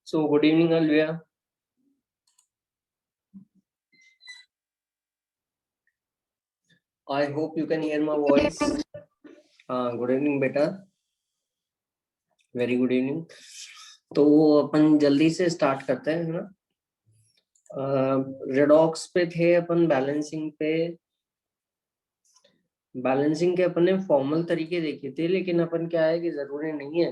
So good evening, Alvia. I hope you can hear my voice. Good evening, बेटा. Very good evening. तो अपन जल्दी से start करते हैं, है ना? रेडॉक्स पे थे अपन, बैलेंसिंग के अपन ने फॉर्मल तरीके देखे थे, लेकिन अपन क्या है कि जरूरी नहीं है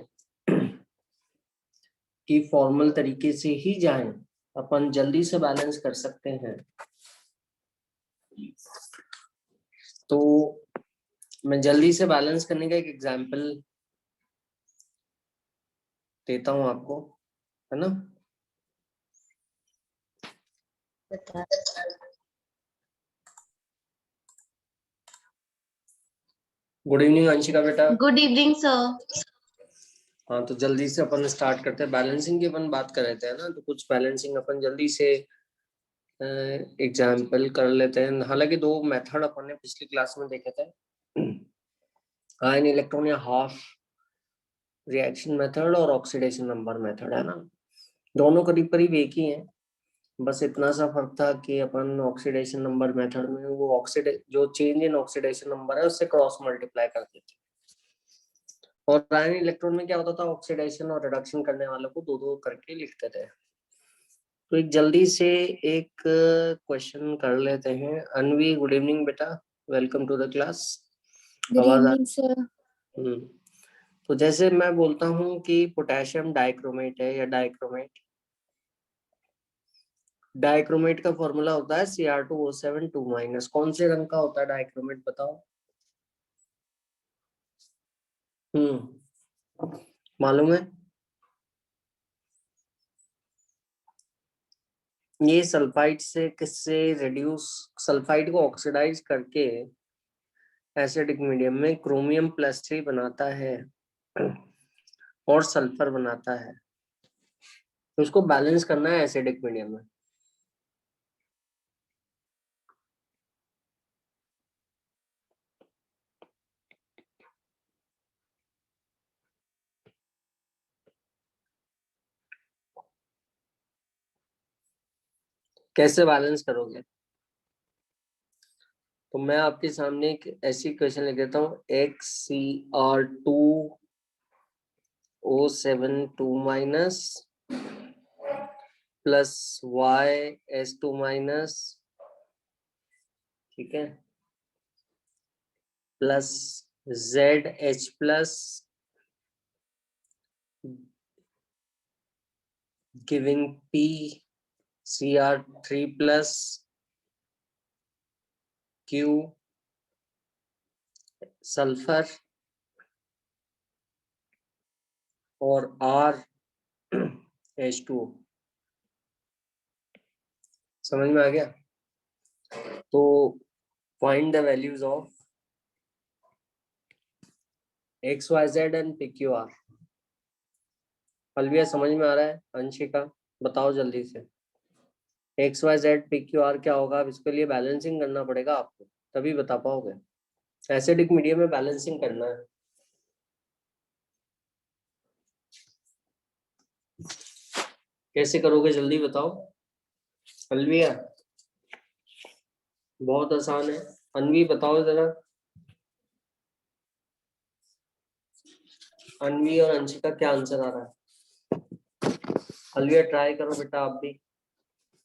कि फॉर्मल तरीके से ही जाएं, अपन जल्दी से बैलेंस कर सकते हैं। तो मैं जल्दी से बैलेंस करने का एक एग्जांपल देता हूं आपको, है ना? गुड इवनिंग अंशिका बेटा। Good evening sir. हाँ, तो जल्दी से अपन स्टार्ट करते हैं। बैलेंसिंग की अपन बात कर रहे थे ना, तो कुछ बैलेंसिंग अपन जल्दी से एग्जाम्पल कर लेते हैं। हालांकि दो मेथड अपन ने पिछली क्लास में देखे थे, आयन इलेक्ट्रॉन या हाफ रिएक्शन मेथड और ऑक्सीडेशन नंबर मेथड, है ना? दोनों करीब करीब एक ही हैं, बस इतना सा फर्क था कि अपन ऑक्सीडेशन नंबर मेथड में वो जो चेंज इन ऑक्सीडेशन नंबर है उससे क्रॉस मल्टीप्लाई करते थे, और आयन इलेक्ट्रॉन में क्या होता था, ऑक्सीडेशन और रिडक्शन करने वालों को दो दो करके लिखते थे। तो एक जल्दी से एक क्वेश्चन कर लेते हैं। अनवी, गुड इवनिंग बेटा, welcome to the class. Good evening sir. तो जैसे मैं बोलता हूँ कि पोटेशियम डाइक्रोमेट है या डाइक्रोमेट, डाइक्रोमेट का फॉर्मूला होता है Cr2O7 2-। कौन से रंग का होता है डाइक्रोमेट, बताओ? मालूम है? ये सल्फाइड से किससे रिड्यूस, सल्फाइड को ऑक्सीडाइज करके एसिडिक मीडियम में क्रोमियम +3 बनाता है और सल्फर बनाता है, तो उसको बैलेंस करना है एसिडिक मीडियम में। कैसे बैलेंस करोगे? तो मैं आपके सामने एक ऐसी क्वेश्चन लिख देता हूँ, XCr2O7 2- प्लस YS2-, ठीक है, plus ZH+, giving PCr3+, Q sulphur और R H2O। समझ में आ गया? तो find the values of XYZ and PQR। Alvia, समझ में आ रहा है? अंशिका बताओ जल्दी से, XYZ PQR क्या होगा? अब इसके लिए बैलेंसिंग करना पड़ेगा आपको, तभी बता पाओगे। एसिडिक मीडियम में बैलेंसिंग करना है। कैसे करोगे, जल्दी बताओ। अलविया, बहुत आसान है। अनवी बताओ जरा। अनवी और अंशिका क्या आंसर आ रहा है? अलविया ट्राई करो बेटा आप भी,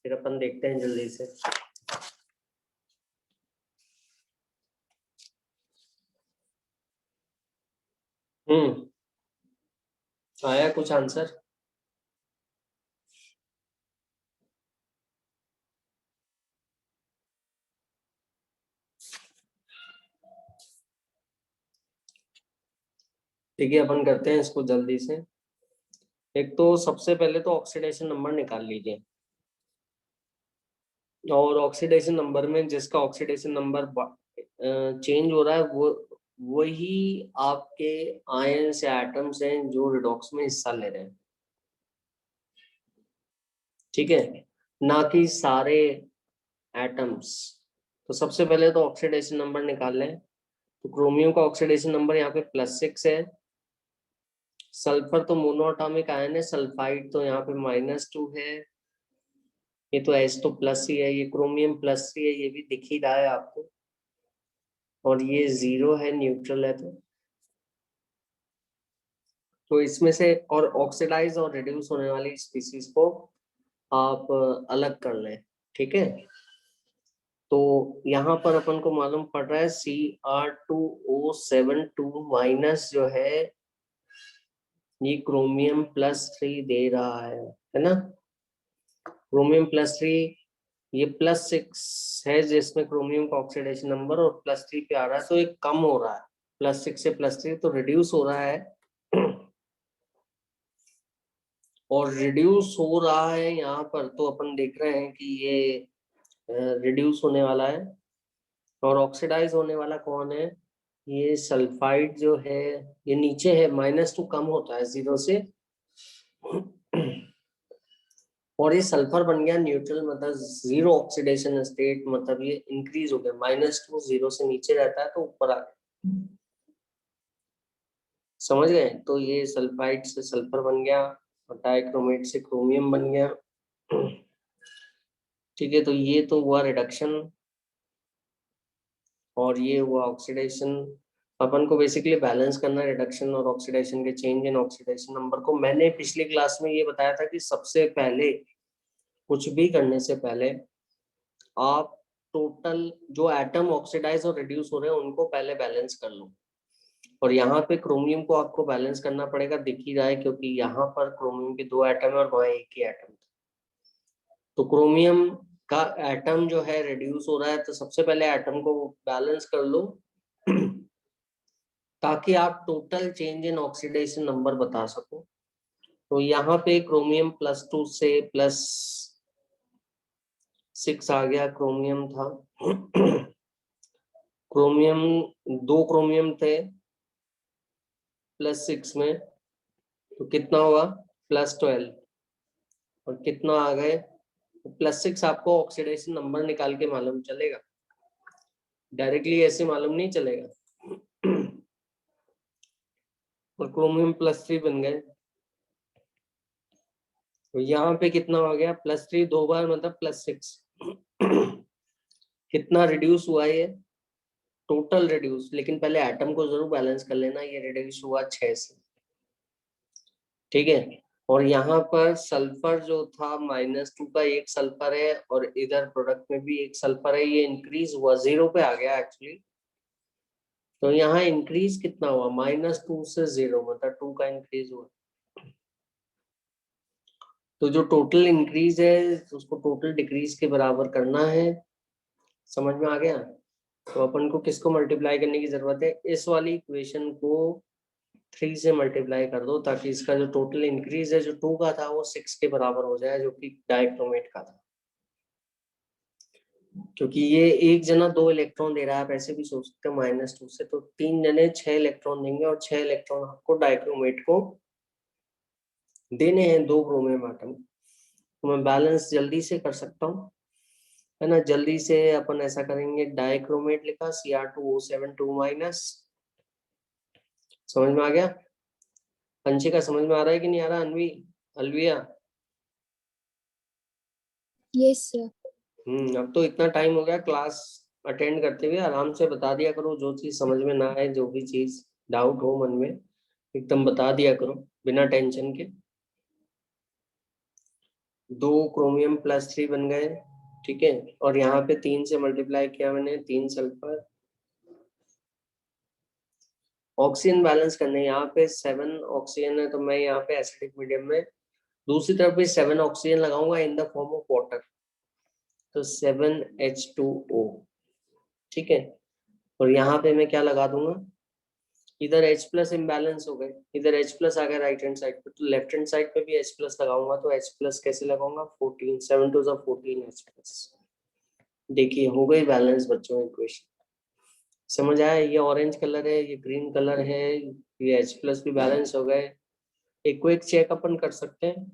फिर अपन देखते हैं जल्दी से। आया कुछ आंसर? ठीक है, अपन करते हैं इसको जल्दी से। एक तो सबसे पहले तो ऑक्सीडेशन नंबर निकाल लीजिए, और ऑक्सीडेशन नंबर में जिसका ऑक्सीडेशन नंबर चेंज हो रहा है वो वही आपके आयंस या एटम्स हैं जो रिडॉक्स में हिस्सा ले रहे हैं, ठीक है, ना कि सारे एटम्स। तो सबसे पहले तो ऑक्सीडेशन नंबर निकाल लें। तो क्रोमियम का ऑक्सीडेशन नंबर यहाँ पे +6 है, सल्फर तो मोनोएटॉमिक आयन है, सल्फाइड तो यहाँ पे -2 है, ये तो H तो प्लस ही है, ये क्रोमियम +3 है, ये भी दिख ही रहा है आपको, और ये 0 है, न्यूट्रल है। तो इसमें से और ऑक्सीडाइज और रिड्यूस होने वाली स्पीसीज को आप अलग कर लें, ठीक है। तो यहाँ पर अपन को मालूम पड़ रहा है Cr2O72 माइनस जो है ये क्रोमियम +3 दे रहा है ना। क्रोमियम +3, ये +6 है जिसमें क्रोमियम का ऑक्सीडेशन नंबर, और +3 पे आ रहा है, तो ये कम हो रहा है, +6 से +3 तो रिड्यूस हो रहा है। और रिड्यूस हो रहा है यहाँ पर, तो अपन देख रहे हैं कि ये रिड्यूस होने वाला है। और ऑक्सीडाइज होने वाला कौन है, ये सल्फाइड जो है, ये नीचे है, -2 कम होता है 0 से, और ये सल्फर बन गया न्यूट्रल, मतलब 0 ऑक्सीडेशन स्टेट, मतलब ये इंक्रीज हो गया, -2 0 से नीचे रहता है तो ऊपर आ गया, समझ गए। तो ये सल्फाइड से सल्फर बन गया, और डाइक्रोमेट से क्रोमियम बन गया, ठीक है। तो ये तो हुआ रिडक्शन, और ये हुआ ऑक्सीडेशन। अपन को बेसिकली बैलेंस करना है रिडक्शन और ऑक्सीडेशन के चेंज इन ऑक्सीडेशन नंबर को। मैंने पिछली क्लास में ये बताया था कि सबसे पहले कुछ भी करने से पहले आप टोटल जो एटम ऑक्सीडाइज और रिड्यूस हो रहे हैं उनको पहले बैलेंस कर लो। और यहाँ पे क्रोमियम को आपको बैलेंस करना पड़ेगा, दिख ही रहा है, क्योंकि यहाँ पर क्रोमियम के 2 एटम है और वहाँ एक ही एटम। तो क्रोमियम का एटम जो है रिड्यूस हो रहा है, तो सबसे पहले एटम को बैलेंस कर लो ताकि आप total change in oxidation number बता सको। तो यहाँ पे क्रोमियम +2 से +6 आ गया, क्रोमियम था क्रोमियम 2 क्रोमियम थे +6 में, तो कितना हुआ +12, और कितना आ गए +6। आपको ऑक्सीडेशन नंबर निकाल के मालूम चलेगा, डायरेक्टली ऐसे मालूम नहीं चलेगा। और क्रोमियम +3 बन गए, तो यहाँ पे कितना हो गया +3 2 बार, मतलब +6। कितना रिड्यूस हुआ ये टोटल रिड्यूस, लेकिन पहले एटम को जरूर बैलेंस कर लेना, ये रिड्यूस हुआ 6 से, ठीक है। और यहाँ पर सल्फर जो था -2 का एक सल्फर है, और इधर प्रोडक्ट में भी एक सल्फर है, ये इंक्रीज हुआ 0 पे आ गया एक्चुअली। तो यहाँ इंक्रीज कितना हुआ -2 से 0, मतलब 2 का इंक्रीज हुआ। तो जो टोटल इंक्रीज है उसको टोटल डिक्रीज के बराबर करना है, समझ में आ गया। तो अपन को किसको मल्टीप्लाई करने की जरूरत है, इस वाली इक्वेशन को 3 से मल्टीप्लाई कर दो, ताकि इसका जो टोटल इंक्रीज है जो 2 का था वो 6 के बराबर हो जाए, जो कि डाइक्रोमेट का था। क्योंकि ये एक जना 2 इलेक्ट्रॉन दे रहा है, आप ऐसे भी सोच सकते हो -2 से, तो 3 जने 6 इलेक्ट्रॉन देंगे, और 6 इलेक्ट्रॉन आपको डाइक्रोमेट को देने हैं 2 क्रोमियम एटम। तो मैं बैलेंस जल्दी से कर सकता हूँ, है ना। जल्दी से अपन ऐसा करेंगे, डाइक्रोमेट लिखा Cr2O72 माइनस, समझ में आ गया। अंशिका समझ में आ रहा है कि नहीं आ रहा, अनवी अलविया? Yes, sir. अब तो इतना टाइम हो गया क्लास अटेंड करते हुए, आराम से बता दिया करो, जो चीज समझ में ना आए, जो भी चीज डाउट हो मन में, एकदम बता दिया करो बिना टेंशन के। 2 क्रोमियम +3 बन गए, ठीक है। और यहाँ पे 3 से मल्टीप्लाई किया मैंने, 3 सल्फर। ऑक्सीजन बैलेंस करने, यहाँ पे 7 ऑक्सीजन है, तो मैं यहाँ पे एसिडिक मीडियम में दूसरी तरफ भी 7 ऑक्सीजन लगाऊंगा in the form of water, तो 7H2O, ठीक है। और यहाँ पे मैं क्या लगा दूंगा, इधर H+ इम्बैलेंस हो गए, इधर H+ आ गया राइट हैंड साइड पे, तो लेफ्ट हैंड साइड पे भी H+ लगाऊंगा, तो H+ कैसे लगाऊंगा, 14, 7 2 14 H+। देखिए हो गई बैलेंस बच्चों इक्वेशन, समझ आया। ये ऑरेंज कलर है, ये ग्रीन कलर है, ये H+ भी बैलेंस हो गए। एक क्विक चेक अपन कर सकते हैं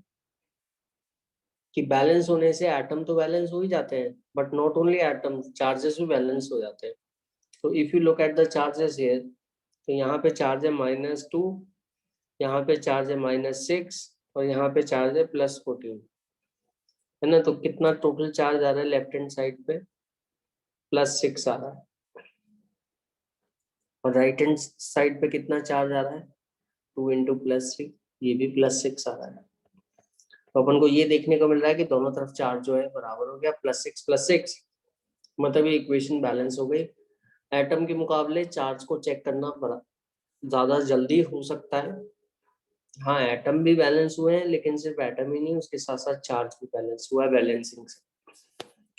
कि बैलेंस होने से एटम तो बैलेंस हो ही जाते हैं, but not only atom, charges भी बैलेंस हो जाते हैं। तो if you look at the charges here, तो यहाँ पे चार्ज है -2, यहाँ पे चार्ज है -6 और यहाँ पे चार्ज है +14, है ना। तो कितना टोटल चार्ज आ रहा है लेफ्ट हैंड साइड पे? +6 आ रहा है। और राइट हैंड साइड पे कितना चार्ज आ रहा है? 2 × +3, ये भी +6 आ रहा है। तो अपन को ये देखने को मिल रहा है कि दोनों तरफ चार्ज जो है बराबर हो गया, +6 मतलब ये इक्वेशन बैलेंस हो गई। एटम के मुकाबले चार्ज को चेक करना बड़ा ज्यादा जल्दी हो सकता है। हाँ, एटम भी बैलेंस हुए हैं, लेकिन सिर्फ एटम ही नहीं, उसके साथ साथ चार्ज भी बैलेंस हुआ है बैलेंसिंग से।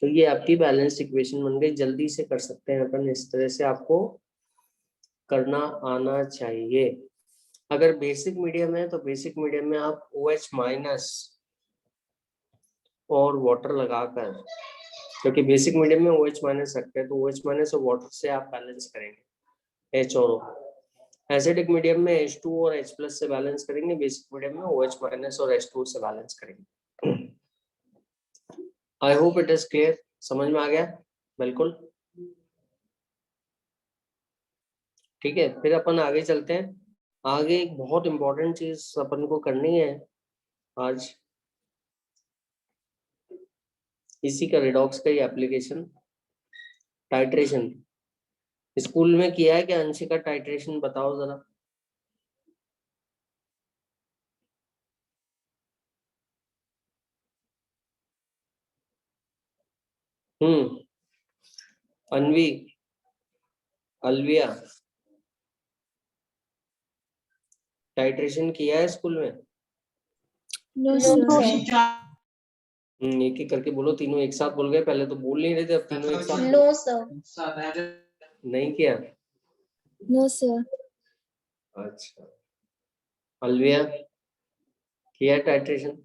तो ये आपकी बैलेंस इक्वेशन बन गई। जल्दी से कर सकते हैं अपन, इस तरह से आपको करना आना चाहिए। अगर बेसिक मीडियम है तो बेसिक मीडियम में आप OH- और वाटर लगाकर, क्योंकि बेसिक मीडियम में OH- रखते हैं, तो OH- और वाटर से आप बैलेंस करेंगे H और O। एसिडिक मीडियम में H2 और H+ से बैलेंस करेंगे, बेसिक मीडियम में OH- और H2 से बैलेंस करेंगे। I hope it is clear, समझ में आ गया? बिल्कुल ठीक है। फिर अपन आगे चलते हैं। आगे एक बहुत इंपॉर्टेंट चीज अपन को करनी है आज, इसी का रिडॉक्स का ही एप्लीकेशन, टाइट्रेशन। स्कूल में किया है क्या अंशी का टाइट्रेशन? बताओ जरा। अनवी, अलविया, टाइट्रेशन किया है स्कूल में? No, No, sir. sir. एक एक करके बोलो। तीनों एक साथ बोल गए, पहले तो बोल नहीं रहे थे, अब तीनों एक साथ। No, sir. नहीं किया? No, sir. अच्छा, अलविया किया टाइट्रेशन?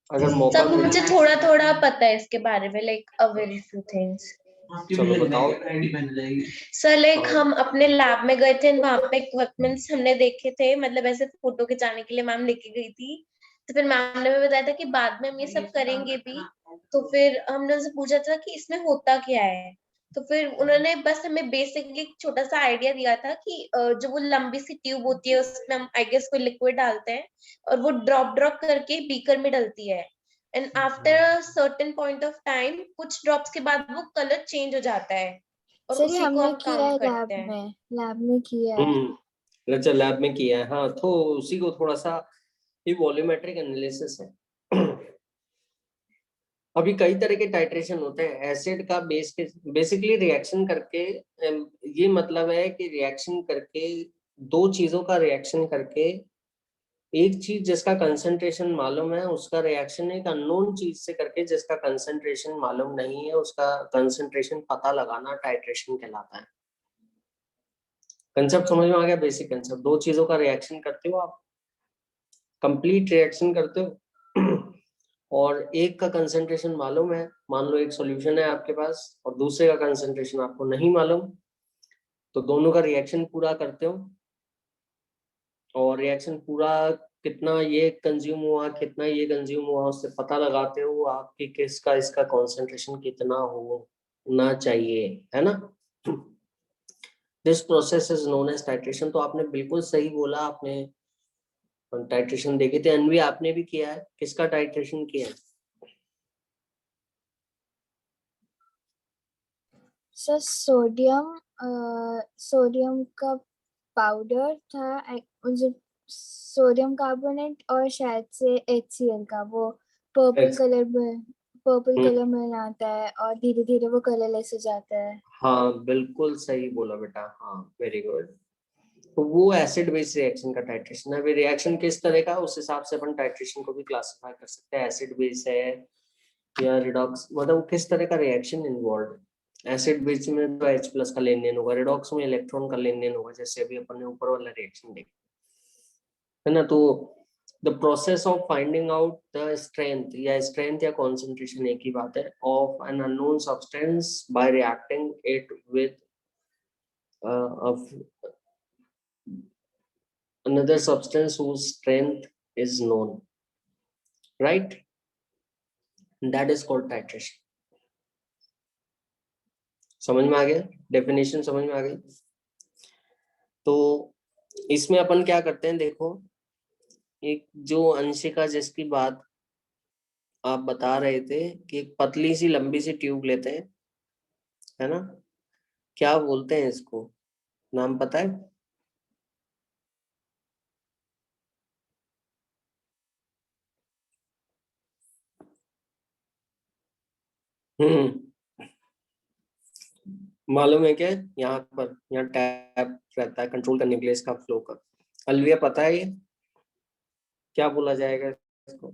अगर मौका सब मुझे थोड़ा थोड़ा पता है इसके बारे में, like a very few things. चलो बताओ। सर लाइक हम अपने लैब में गए थे, वहां पे इक्विपमेंट्स हमने देखे थे, मतलब ऐसे फोटो खिंचाने के लिए मैम लेके गई थी। तो फिर मैम ने भी बताया था कि बाद में हम ये सब करेंगे भी। तो फिर हमने उनसे पूछा था कि इसमें होता क्या है। तो फिर उन्होंने बस हमें बेसिकली छोटा सा आइडिया दिया था कि जो वो लंबी सी ट्यूब होती है उसमें हम आई गेस कोई लिक्विड डालते हैं और वो ड्रॉप ड्रॉप करके बीकर में डलती है। And after a certain point of time कुछ ड्रॉप्स के बाद वो कलर चेंज हो जाता है और सर ये उसी को हमने हम किया है काउंट करते हैं। लैब में किया है। अच्छा, लैब में किया है। हाँ, तो उसी को थोड़ा सा, ये वॉल्यूमेट्रिक एनालिसिस है। अभी कई तरह के टाइट्रेशन होते हैं एसिड का बेस के, बेसिकली रिएक्शन करके। ये मतलब है कि रिएक्शन करके, दो चीजों का रिएक्शन करके, एक चीज जिसका कंसंट्रेशन मालूम है उसका रिएक्शन एक अननोन चीज से करके जिसका कंसंट्रेशन मालूम नहीं है उसका कंसंट्रेशन पता लगाना टाइट्रेशन कहलाता है। कंसेप्ट समझ में आ गया? बेसिक कंसेप्ट, दो चीजों का रिएक्शन करते हो आप, कंप्लीट रिएक्शन करते हो और एक का कंसंट्रेशन मालूम है, मान लो एक सॉल्यूशन है आपके पास और दूसरे का कंसंट्रेशन आपको नहीं मालूम, तो दोनों का रिएक्शन पूरा करते हो और रिएक्शन पूरा कितना ये कंज्यूम हुआ कितना ये कंज्यूम हुआ उससे पता लगाते हो आपकी किसका इसका कंसंट्रेशन कितना होना चाहिए, है ना। This process is known as titration. तो आपने बिल्कुल सही बोला, आपने टाइट्रेशन देखे थे। अनवी आपने भी किया है, किसका टाइट्रेशन किया है? सर सोडियम का पाउडर था, मुझे सोडियम कार्बोनेट और शायद से HCl का, वो पर्पल कलर में आता है और धीरे धीरे वो कलरलेस हो जाता है। हाँ बिल्कुल सही बोला बेटा, हाँ वेरी गुड। तो वो एसिड बेस रिएक्शन का टाइट्रेशन है। अभी रिएक्शन किस तरह का, उस हिसाब से अपन टाइट्रेशन को भी क्लासिफाई कर सकते हैं, एसिड बेस है या रिडॉक्स, मतलब किस तरह का रिएक्शन इन्वॉल्व है। एसिड बेस में तो H+ का लेन देन होगा, रिडॉक्स में इलेक्ट्रॉन का लेन देन होगा, जैसे अभी अपन ने ऊपर वाला रिएक्शन देखा, है ना। तो the process of finding out the strength या कॉन्सेंट्रेशन एक ही बात है, of an unknown substance by reacting it with another substance whose strength is known, right? That is called titration. समझ में आ गया? डेफिनेशन समझ में आ गई? तो इसमें अपन क्या करते हैं, देखो, एक जो अंशिका जिसकी बात आप बता रहे थे कि एक पतली सी लंबी सी ट्यूब लेते हैं, है ना, क्या बोलते हैं इसको, नाम पता है? हम्म, मालूम है क्या? यहाँ पर, यहाँ टैप रहता है कंट्रोल करने के लिए इसका फ्लो का। अलविया पता है ये क्या बोला जाएगा इसको?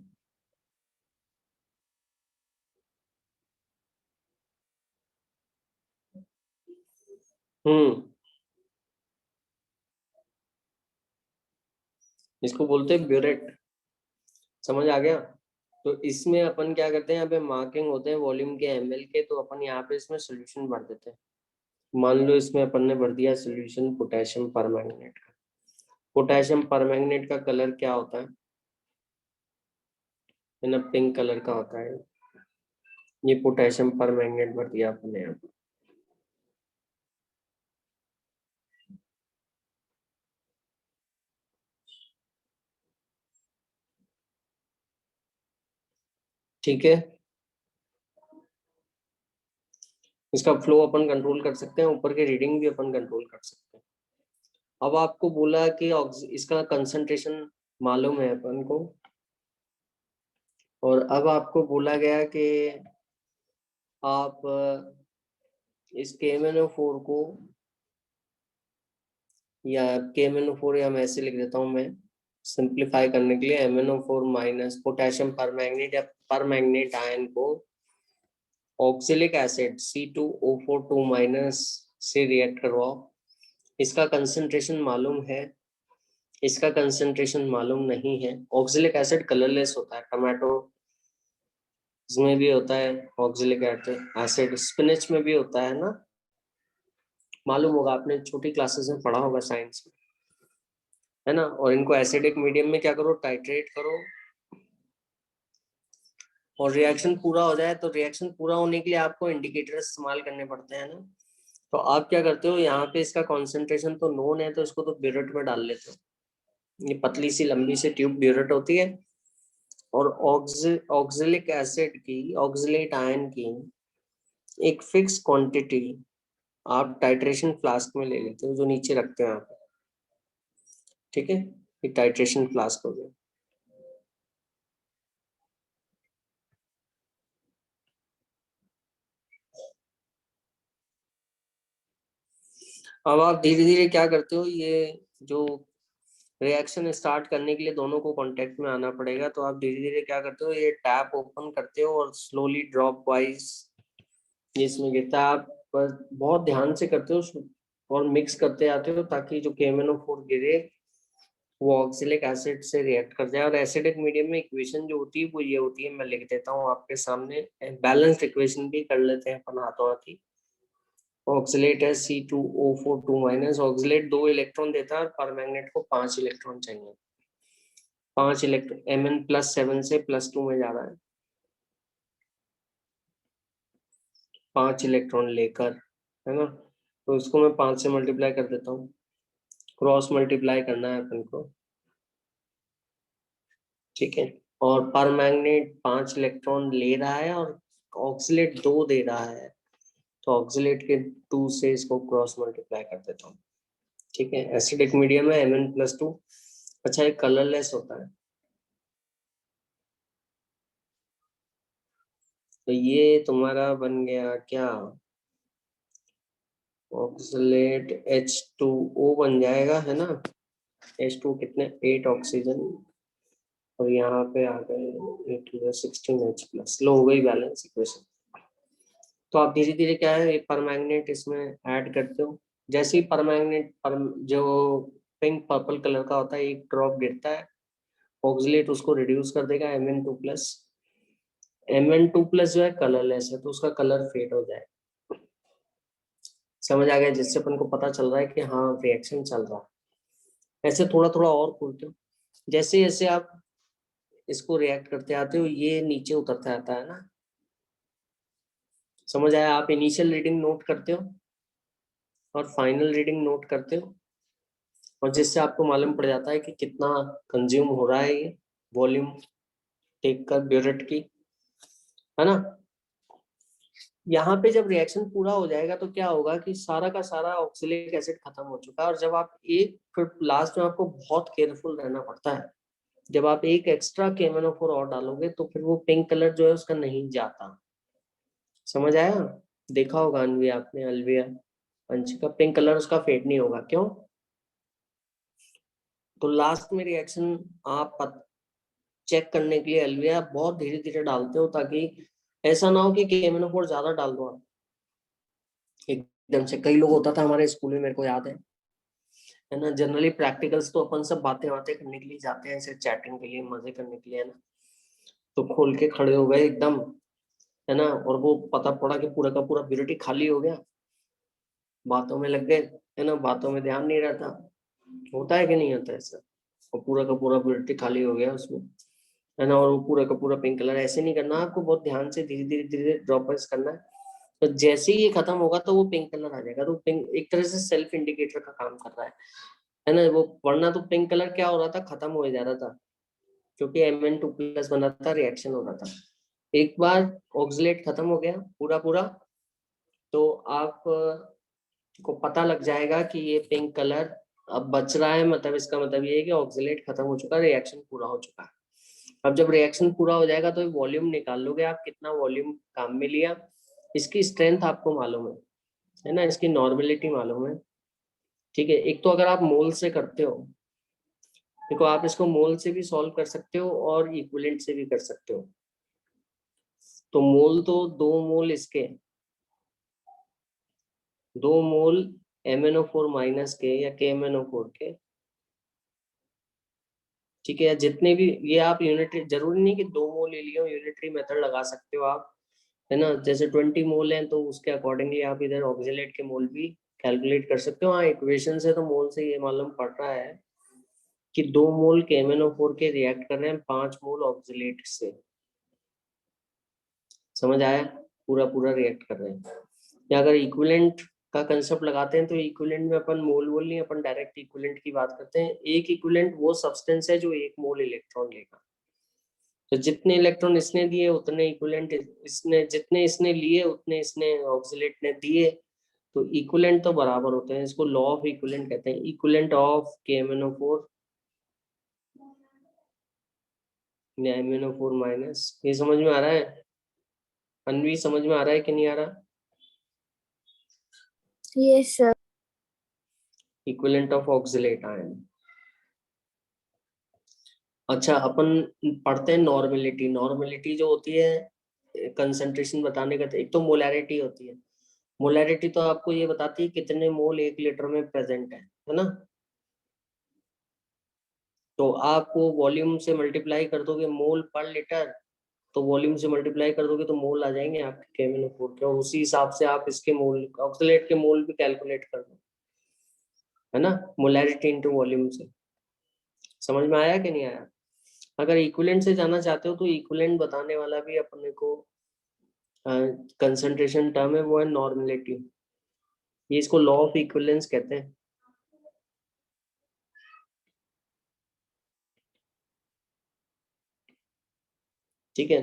हम्म, इसको बोलते हैं ब्यूरेट। समझ आ गया? तो इसमें अपन क्या करते हैं, यहाँ पे मार्किंग होते हैं वॉल्यूम के, एमएल के, तो अपन यहाँ पे इसमें सोल्यूशन भर देते हैं। मान लो इसमें अपन ने भर दिया सोल्यूशन पोटेशियम परमैंगनेट का। पोटेशियम परमैंगनेट का कलर क्या होता है ना, पिंक कलर का होता है। ये पोटेशियम परमैंगनेट भर दिया अपन ने यहाँ पे। ठीक है, इसका फ्लो अपन कंट्रोल कर सकते हैं, ऊपर के रीडिंग भी अपन कंट्रोल कर सकते हैं। अब आपको बोला कि इसका कंसंट्रेशन मालूम है अपन को, और अब आपको बोला गया कि आप इस KMnO4 को, या KMnO4, या मैं ऐसे लिख देता हूँ मैं सिंप्लीफाई करने के लिए, MnO4 माइनस पोटेशियम परमैंगनेट या परमैंगनेट आयन को ऑक्सिलिक एसिड C2O4 माइनस से रिएक्ट करवाओ। इसका कंसंट्रेशन मालूम है, इसका कंसंट्रेशन मालूम नहीं है। ऑक्सिलिक एसिड कलरलेस होता है, टमाटो में भी होता है ऑक्सिलिक एसिड, स्पिनच में भी होता है ना, मालूम होगा, आपने छोटी क्लासेस में पढ़ा होगा साइंस में, है ना। और इनको एसिडिक मीडियम में क्या करो, टाइट्रेट करो, और रिएक्शन पूरा हो जाए। तो रिएक्शन पूरा होने के लिए आपको इंडिकेटर इस्तेमाल करने पड़ते हैं ना। तो आप क्या करते हो, यहाँ पे इसका कॉन्सेंट्रेशन तो नोन है, तो इसको तो ब्यूरेट में डाल लेते हो। ये पतली सी लंबी सी ट्यूब ब्यूरेट होती है, और ऑक्सिलिक एसिड की, ऑक्सिलेट आयन की एक फिक्स क्वांटिटी आप टाइट्रेशन फ्लास्क में ले लेते हो, जो नीचे रखते हैं आप। ठीक है, ये टाइट्रेशन फ्लास्क हो गया। अब आप धीरे धीरे क्या करते हो, ये जो रिएक्शन स्टार्ट करने के लिए दोनों को कांटेक्ट में आना पड़ेगा, तो आप धीरे धीरे क्या करते हो, ये टैप ओपन करते हो और स्लोली ड्रॉप वाइज ये इसमें गिरता है। आप बस बहुत ध्यान से करते हो और मिक्स करते आते हो, ताकि जो KMnO4 गिरे वो ऑक्सिलिक एसिड से रिएक्ट कर जाए। और एसिडिक मीडियम में इक्वेशन जो होती है वो ये होती है, मैं लिख देता हूँ आपके सामने, बैलेंस्ड इक्वेशन भी कर लेते हैं अपन हाथों हाथी। ऑक्सिलेट है C2O4 माइनस, ऑक्सिलेट 2 इलेक्ट्रॉन देता है और परमैंगनेट को 5 इलेक्ट्रॉन चाहिए। 5 इलेक्ट्रॉन Mn+7 से +2 में जा रहा है, 5 इलेक्ट्रॉन लेकर, है ना। तो इसको मैं 5 से मल्टीप्लाई कर देता हूँ, क्रॉस मल्टीप्लाई करना है अपन को, ठीक है। और परमैंगनेट 5 इलेक्ट्रॉन ले रहा है और ऑक्सिलेट 2 दे रहा है, तो ऑक्सिलेट के 2 से इसको क्रॉस मल्टीप्लाई कर देता हूँ, ठीक है। एसिडिक मीडियम है Mn+2। अच्छा, ये कलरलेस होता है, तो ये तुम्हारा बन गया क्या, ऑक्सिलेट H2O बन जाएगा, है ना। H2 कितने, 8 ऑक्सीजन, और यहाँ पे आ गए 8 16H+, लो हो गई बैलेंस इक्वेशन। तो आप धीरे धीरे क्या है, परमैंगनेट इसमें ऐड करते हो। जैसे ही परमैंगनेट जो पिंक पर्पल कलर का होता है, एक ड्रॉप गिरता है, ऑक्सिलेट उसको रिड्यूस कर देगा Mn2+। Mn2+ जो है कलरलेस है, तो उसका कलर फेड हो जाए। समझ आ गया, जिससे अपन को पता चल रहा है कि हाँ रिएक्शन चल रहा है। ऐसे थोड़ा थोड़ा और खोलते हो, जैसे जैसे आप इसको रिएक्ट करते आते हो, ये नीचे उतरता आता है ना। समझ आया? आप इनिशियल रीडिंग नोट करते हो और फाइनल रीडिंग नोट करते हो, और जिससे आपको मालूम पड़ जाता है कि कितना कंज्यूम हो रहा है ये वॉल्यूम टेक कर ब्यूरेट की, है ना। यहाँ पे जब रिएक्शन पूरा हो जाएगा तो क्या होगा कि सारा का सारा ऑक्सिलिक एसिड खत्म हो चुका है। और जब आप एक, फिर लास्ट में आपको बहुत केयरफुल रहना पड़ता है, जब आप एक एक्स्ट्रा KMnO4 और डालोगे तो फिर वो पिंक कलर जो है उसका नहीं जाता। समझ आया? देखा होगा अनवी आपने, अलविया अंशिका, पिंक कलर उसका फेड नहीं होगा। क्यों? तो लास्ट में रिएक्शन आप चेक करने के लिए अलविया बहुत धीरे धीरे डालते हो, ताकि ऐसा ना हो कि KMnO4 ज्यादा डाल दो आप एकदम से। कई लोग होता था हमारे स्कूल में, मेरे को याद है ना। जनरली प्रैक्टिकल्स तो अपन सब बातें बातें करने के लिए जाते हैं, ऐसे चैटिंग के लिए, मजे करने के लिए, है ना। तो खोल के खड़े हो गए एकदम, है ना, और वो पता पड़ा कि पूरा का पूरा ब्यूरेटी खाली हो गया, बातों में लग गए, है ना, बातों में ध्यान नहीं रहता, होता है कि नहीं होता ऐसा। और पूरा का पूरा ब्यूरेटी खाली हो गया उसमें, है ना, और वो पूरा का पूरा पिंक कलर। ऐसे नहीं करना आपको, बहुत ध्यान से धीरे धीरे धीरे ड्रॉपर्स करना है। तो जैसे ही ये खत्म होगा तो वो पिंक कलर आ जाएगा। तो पिंक एक तरह से सेल्फ इंडिकेटर का काम कर रहा है ना वो। वरना तो पिंक कलर क्या हो रहा था, खत्म हो जा रहा था, क्योंकि Mn2+ बना था, रिएक्शन हो रहा था। एक बार ऑक्सिलेट खत्म हो गया पूरा पूरा, तो आप को पता लग जाएगा कि ये पिंक कलर अब बच रहा है, मतलब इसका मतलब ये है कि ऑक्सिलेट खत्म हो चुका है, रिएक्शन पूरा हो चुका है। अब जब रिएक्शन पूरा हो जाएगा तो वॉल्यूम निकाल लोगे आप, कितना वॉल्यूम काम में लिया, इसकी स्ट्रेंथ आपको मालूम है ना, इसकी नॉर्मेलिटी मालूम है। ठीक है, एक तो अगर आप मोल से करते हो, देखो आप इसको मोल से भी सॉल्व कर सकते हो और इक्विवेलेंट से भी कर सकते हो। तो मोल तो 2 मोल इसके, 2 मोल MnO4- के या KMnO4 के, ठीक है, या जितने भी, ये आप यूनिटरी, जरूरी नहीं कि 2 मोल ले लियो, यूनिटरी मेथड लगा सकते हो आप, है ना। जैसे 20 मोल हैं तो उसके अकॉर्डिंगली आप इधर ऑक्सिलेट के मोल भी कैलकुलेट कर सकते हो। हाँ, इक्वेशन से तो मोल से ये मालूम पड़ रहा है कि 2 मोल KMnO4 के रिएक्ट कर रहे हैं 5 मोल ऑक्सिलेट से। समझ आया? पूरा पूरा रिएक्ट कर रहे हैं। या अगर इक्विवेलेंट का कंसेप्ट लगाते हैं तो इक्विवेलेंट में अपन मोल वोल नहीं, अपन डायरेक्ट इक्विवेलेंट की बात करते हैं। एक इक्विवेलेंट वो सब्सटेंस है जो 1 मोल इलेक्ट्रॉन लेगा। तो जितने इलेक्ट्रॉन इसने दिए उतने इक्विवेलेंट इसने, जितने इसने लिए उतने इसने ऑक्सिलेट ने दिए, तो इक्विवेलेंट तो बराबर होते हैं। इसको लॉ ऑफ इक्विवेलेंट कहते हैं, इक्विवेलेंट ऑफ KMnO4 या MnO4 माइनस। ये समझ में आ रहा है अनवी? समझ में आ रहा है कि नहीं आ रहा? Yes sir. Equivalent of oxalate ion. अच्छा, अपन पढ़ते हैं नॉर्मेलिटी। नॉर्मेलिटी जो होती है कंसंट्रेशन बताने का, एक तो मोलैरिटी होती है। मोलैरिटी तो आपको ये बताती है कितने मोल 1 लीटर में प्रेजेंट है ना। तो आप वो वॉल्यूम से मल्टीप्लाई कर दोगे मोल पर लीटर, तो वॉल्यूम से मल्टीप्लाई कर दोगे तो मोल आ जाएंगे आपके KMnO4 के, और उसी हिसाब से आप इसके मोल, ऑक्सिलेट के मोल भी कैलकुलेट कर दो, है ना, मोलैरिटी इंटू वॉल्यूम से। समझ में आया कि नहीं आया? अगर इक्विवेलेंट से जाना चाहते हो तो इक्विवेलेंट बताने वाला भी अपने को कंसंट्रेशन टर्म है, वो है नॉर्मेलिटी। ये इसको लॉ ऑफ इक्विवेलेंस कहते हैं। ठीक है,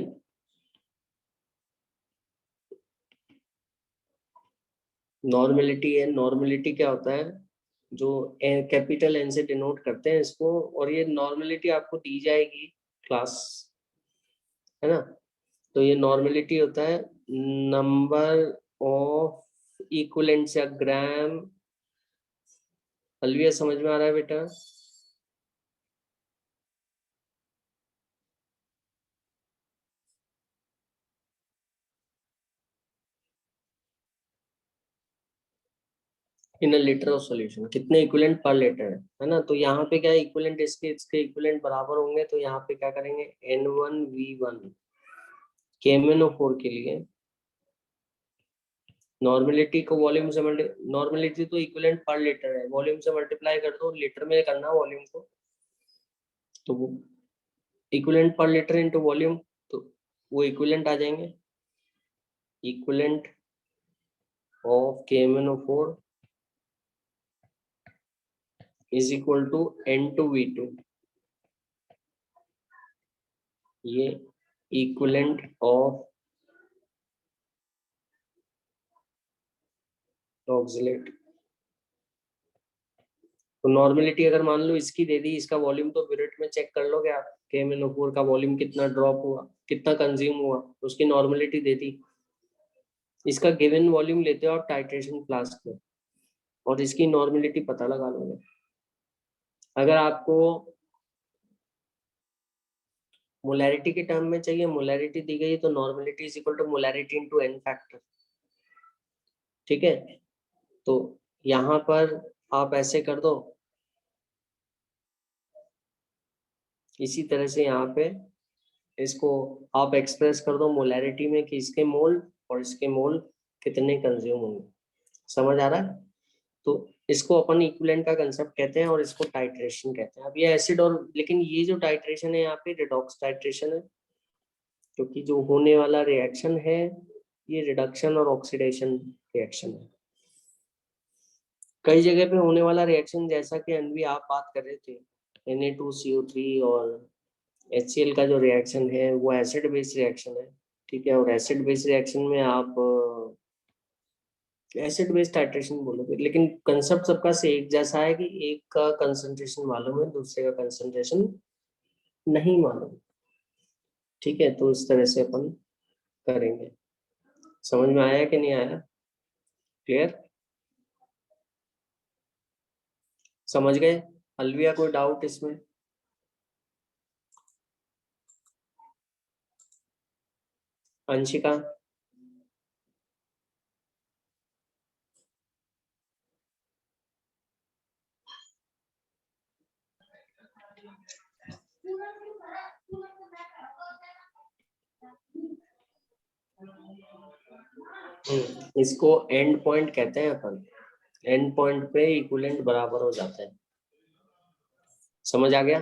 नॉर्मेलिटी है। नॉर्मेलिटी क्या होता है, जो कैपिटल N से डिनोट करते हैं इसको, और ये नॉर्मेलिटी आपको दी जाएगी क्लास, है ना। तो ये नॉर्मेलिटी होता है नंबर ऑफ इक्विवेलेंट्स या ग्राम। अलविया समझ में आ रहा है बेटा? इन अ लीटर ऑफ सॉल्यूशन, कितने इक्विवेलेंट पर लीटर है ना। तो यहाँ पे क्या इक्विवेलेंट, इसके इक्विवेलेंट बराबर होंगे, तो यहाँ पे क्या करेंगे, N1V1 KMnO4 के लिए नॉर्मेलिटी को वॉल्यूम से नॉर्मेलिटी तो इक्विवेलेंट पर लीटर है, वॉल्यूम से मल्टीप्लाई कर दो, लीटर में करना वॉल्यूम को, तो वो इक्विवेलेंट पर लीटर इनटू वॉल्यूम, तो वो इक्विवेलेंट आ जाएंगे। Equivalent of KMnO4 is equal to N2V2, ये इक्विवेलेंट ऑफ ऑक्सीलेट। तो नॉर्मेलिटी अगर मान लो इसकी दे दी, इसका वॉल्यूम तो मिनट में चेक कर लोगे आप, KMnO4 का वॉल्यूम कितना ड्रॉप हुआ, कितना कंज्यूम हुआ, तो उसकी नॉर्मेलिटी दे दी। इसका गिवन वॉल्यूम लेते हो आप टाइट्रेशन फ्लास्क में और इसकी नॉर्मेलिटी पता लगा लोगे। अगर आपको मोलैरिटी के टर्म में चाहिए, मोलैरिटी दी गई है तो normality is equal to molarity into n factor. ठीक है, तो यहाँ पर आप ऐसे कर दो, इसी तरह से यहाँ पे इसको आप एक्सप्रेस कर दो मोलैरिटी में कि इसके मोल और इसके मोल कितने कंज्यूम होंगे। समझ आ रहा है? तो इसको अपन इक्विवेलेंट का कंसेप्ट कहते हैं और इसको टाइट्रेशन कहते हैं। अब ये एसिड और, लेकिन ये जो टाइट्रेशन है यहाँ पे रिडॉक्स टाइट्रेशन है, क्योंकि जो होने वाला रिएक्शन है ये रिडक्शन और ऑक्सीडेशन रिएक्शन है। कई जगह पे होने वाला रिएक्शन, जैसा कि अनवी आप बात कर रहे थे, Na2CO3 और HCl का जो रिएक्शन है वो एसिड बेस रिएक्शन है। ठीक है, और एसिड बेस रिएक्शन में आप एसिड बेस टाइट्रेशन बोलोगे, लेकिन कंसेप्ट सबका से एक जैसा है कि एक का कंसंट्रेशन मालूम है, दूसरे का कंसंट्रेशन नहीं मालूम। ठीक है, तो इस तरह से अपन करेंगे। समझ में आया कि नहीं आया? क्लियर? समझ गए? अलविया कोई डाउट इसमें? अंशिका? इसको एंड पॉइंट कहते हैं अपन। एंड पॉइंट पे इक्विवेलेंट बराबर हो जाते हैं। समझ आ गया?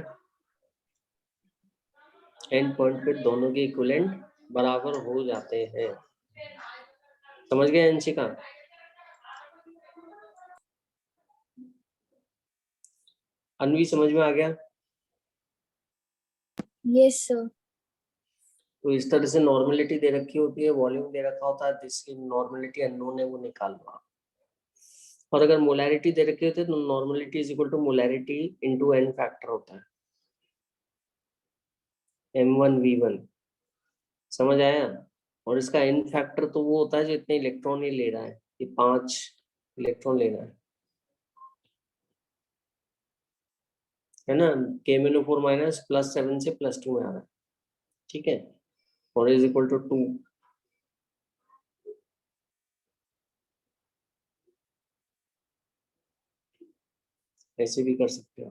एंड पॉइंट पे दोनों के इक्विवेलेंट बराबर हो जाते हैं। समझ गए अंशिका? अनवी समझ में आ गया? Yes sir. तो इस तरह से नॉर्मेलिटी दे रखी होती है, वॉल्यूम दे रखा होता है, जिसकी नॉर्मेलिटी अननोन है वो निकाल लो। और अगर मोलैरिटी दे रखी होती है तो normality is equal to molarity into n factor होता है, M1V1। समझ आया? और इसका n फैक्टर तो वो होता है जो इतने इलेक्ट्रॉन ही ले रहा है, ये 5 इलेक्ट्रॉन ले रहा है ना। KMnO4 माइनस +7 से +2 में आ रहा है। ठीक है, और इज इक्वल टू 2। ऐसे भी कर सकते हो।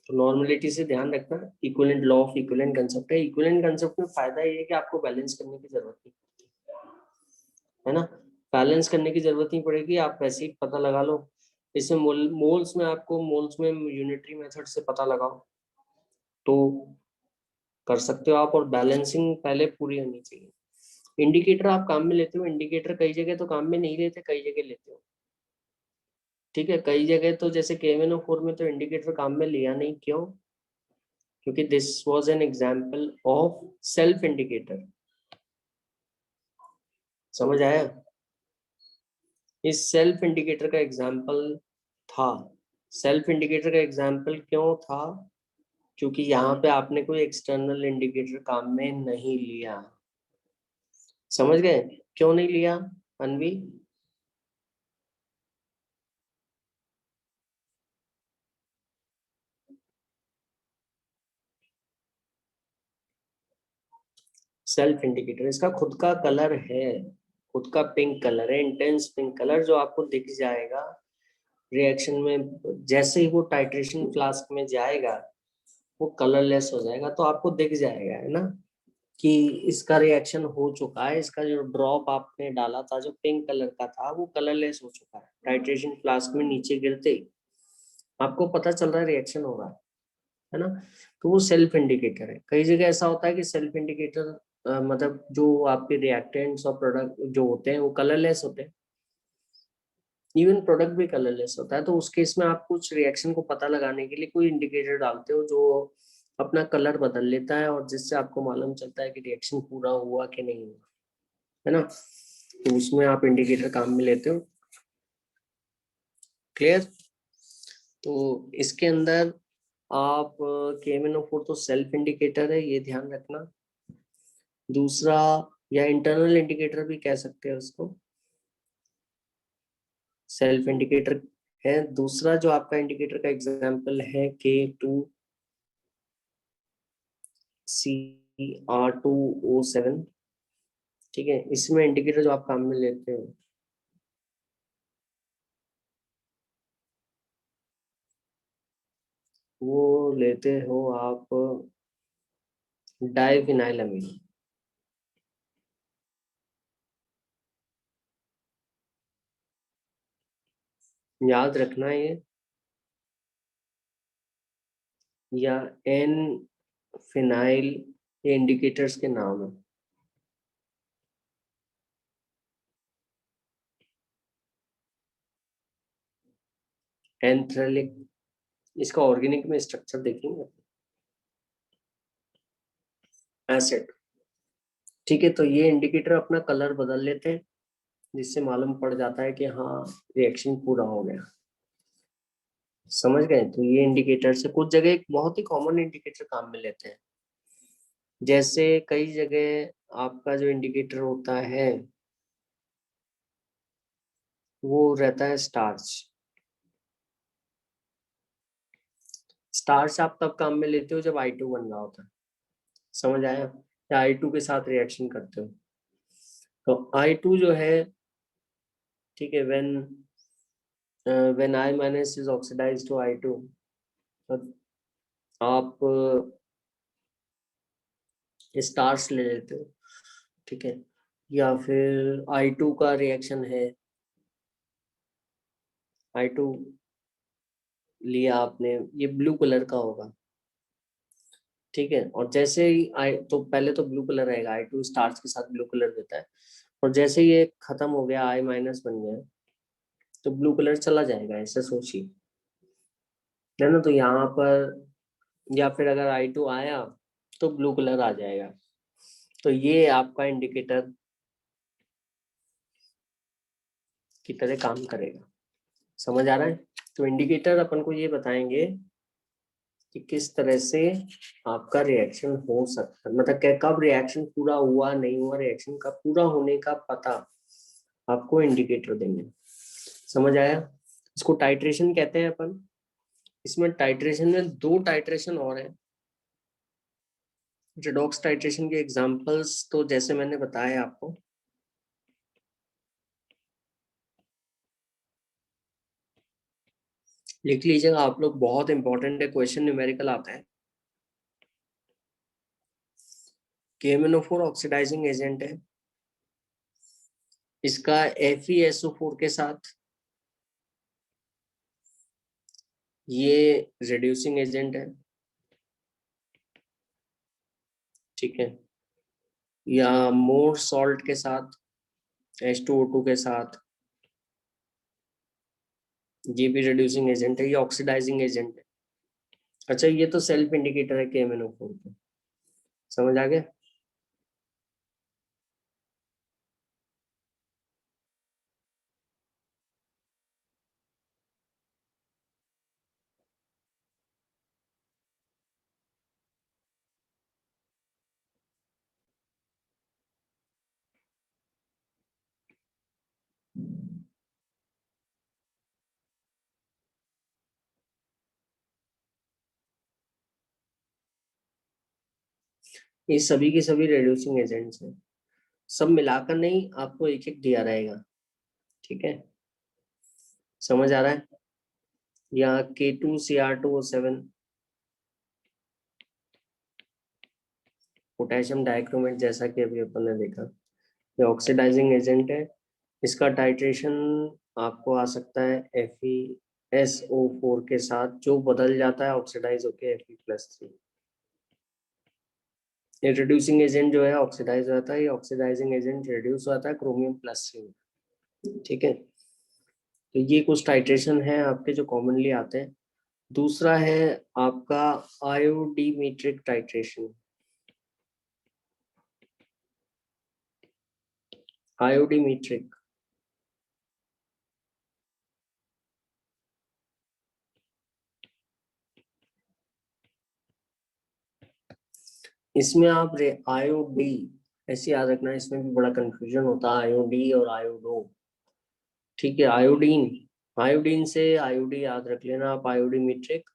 तो नॉर्मेलिटी से ध्यान रखना, equivalent law of equivalent concept है। इक्विवेलेंट कंसेप्ट में फायदा ये है कि आपको बैलेंस करने की जरूरत नहीं है ना, बैलेंस करने की जरूरत नहीं पड़ेगी, आप वैसे ही पता लगा लो। इसमें मोल्स में आपको मोल्स में यूनिटरी मेथड से पता लगाओ तो कर सकते हो आप, और बैलेंसिंग पहले पूरी होनी चाहिए। इंडिकेटर आप काम में लेते हो, इंडिकेटर कई जगह तो काम में नहीं लेते, कई जगह लेते हो। ठीक है, कई जगह तो जैसे KMnO4 में तो इंडिकेटर काम में लिया नहीं, क्यों? क्योंकि this was an example of self indicator. समझ आया? इस सेल्फ इंडिकेटर का एग्जांपल था। सेल्फ इंडिकेटर का एग्जांपल क्यों था? क्योंकि यहाँ पे आपने कोई एक्सटर्नल इंडिकेटर काम में नहीं लिया। समझ गए क्यों नहीं लिया अनवी? सेल्फ इंडिकेटर, इसका खुद का कलर है, खुद का पिंक कलर है, इंटेंस पिंक कलर, जो आपको दिख जाएगा रिएक्शन में। जैसे ही वो टाइट्रेशन फ्लास्क में जाएगा वो कलरलेस हो जाएगा, तो आपको दिख जाएगा, है ना, कि इसका रिएक्शन हो चुका है। इसका जो ड्रॉप आपने डाला था जो पिंक कलर का था वो कलरलेस हो चुका है। टाइट्रेशन फ्लास्क में नीचे गिरते ही आपको पता चल रहा है रिएक्शन हो रहा है ना। तो वो सेल्फ इंडिकेटर है। कई जगह ऐसा होता है कि सेल्फ इंडिकेटर मतलब जो आपके रिएक्टेंट्स और प्रोडक्ट जो होते हैं वो कलरलेस होते हैं। इवन प्रोडक्ट भी कलरलेस होता है, तो उस केस में आप कुछ रिएक्शन को पता लगाने के लिए कोई इंडिकेटर डालते हो जो अपना कलर बदल लेता है और जिससे आपको मालूम चलता है कि रिएक्शन पूरा हुआ कि नहीं हुआ, है ना। तो उसमें आप इंडिकेटर काम में लेते हो। क्लियर। तो इसके अंदर आप KMnO4 तो सेल्फ इंडिकेटर है, ये ध्यान रखना। दूसरा, या इंटरनल इंडिकेटर भी कह सकते हैं उसको, सेल्फ इंडिकेटर है। दूसरा जो आपका इंडिकेटर का एग्जांपल है K2CR2O7, ठीक है। इसमें इंडिकेटर जो आप काम में लेते हो वो लेते हो आप डाइविनाइलामीन। याद रखना ये, या एन फिनाइल, ये इंडिकेटर्स के नाम है। एंथ्रेलिक, इसका ऑर्गेनिक में स्ट्रक्चर देखेंगे, एसिड, ठीक है। तो ये इंडिकेटर अपना कलर बदल लेते हैं जिससे मालूम पड़ जाता है कि हाँ रिएक्शन पूरा हो गया। समझ गए। तो ये इंडिकेटर से कुछ जगह एक बहुत ही कॉमन इंडिकेटर काम में लेते हैं, जैसे कई जगह आपका जो इंडिकेटर होता है वो रहता है स्टार्च। स्टार्च आप तब काम में लेते हो जब I2 बन रहा होता है, समझ आया, या I2 के साथ रिएक्शन करते हो। तो I2 जो है, ठीक है, when I minus is oxidized to I2, तो आप स्टार्च ले लेते हो, ठीक है। या फिर I2 का रिएक्शन है, I2 लिया आपने, ये ब्लू कलर का होगा, ठीक है। और जैसे ही आई, तो पहले तो ब्लू कलर रहेगा, I2 स्टार्च के साथ ब्लू कलर देता है, और जैसे ये खत्म हो गया, I माइनस बन गया, तो ब्लू कलर चला जाएगा, ऐसे सोचिए, है ना। तो यहाँ पर, या फिर अगर I2 आया तो ब्लू कलर आ जाएगा। तो ये आपका इंडिकेटर की तरह काम करेगा। समझ आ रहा है। तो इंडिकेटर अपन को ये बताएंगे कि किस तरह से आपका रिएक्शन हो सकता है, मतलब क्या, कब रिएक्शन पूरा हुआ नहीं हुआ, रिएक्शन का पूरा होने का पता आपको इंडिकेटर देंगे। समझ आया। इसको टाइट्रेशन कहते हैं अपन। इसमें टाइट्रेशन में 2 टाइट्रेशन और है। रेडॉक्स टाइट्रेशन के एग्जांपल्स तो जैसे मैंने बताया आपको, लिख लीजिएगा आप लोग, बहुत इंपॉर्टेंट है, क्वेश्चन न्यूमेरिकल आता है। KMnO4 ऑक्सीडाइजिंग एजेंट है, इसका FeSO4 के साथ ये रिड्यूसिंग एजेंट है, ठीक है। या मोर सॉल्ट के साथ, H2O2 के साथ, ये भी रिड्यूसिंग एजेंट है, ये ऑक्सीडाइजिंग एजेंट है। अच्छा, ये तो सेल्फ इंडिकेटर है KMnO4 का, समझ आ गया। ये सभी के सभी रिड्यूसिंग एजेंट्स हैं, सब मिलाकर नहीं, आपको एक एक दिया रहेगा, ठीक है। समझ आ रहा है। या K2Cr2O7, पोटेशियम डाइक्रोमेट, जैसा कि अभी अपन ने देखा, ये ऑक्सीडाइजिंग एजेंट है। इसका टाइट्रेशन आपको आ सकता है FeSO4 के साथ, जो बदल जाता है ऑक्सीडाइज होके Fe+3। ये रिड्यूसिंग एजेंट जो है ऑक्सीडाइज होता है, ये ऑक्सीडाइजिंग एजेंट रिड्यूस होता है क्रोमियम+3, ठीक है। तो ये कुछ टाइट्रेशन है आपके जो कॉमनली आते हैं। दूसरा है आपका आयोडीमेट्रिक टाइट्रेशन। आयोडीमेट्रिक इसमें आप आयोडी ऐसे याद रखना, इसमें भी बड़ा कंफ्यूजन होता है आयोडी और आयोडो। ठीक है, आयोडीन, आयोडीन से आयोडी याद रख लेना आप, आयोडीमेट्रिक।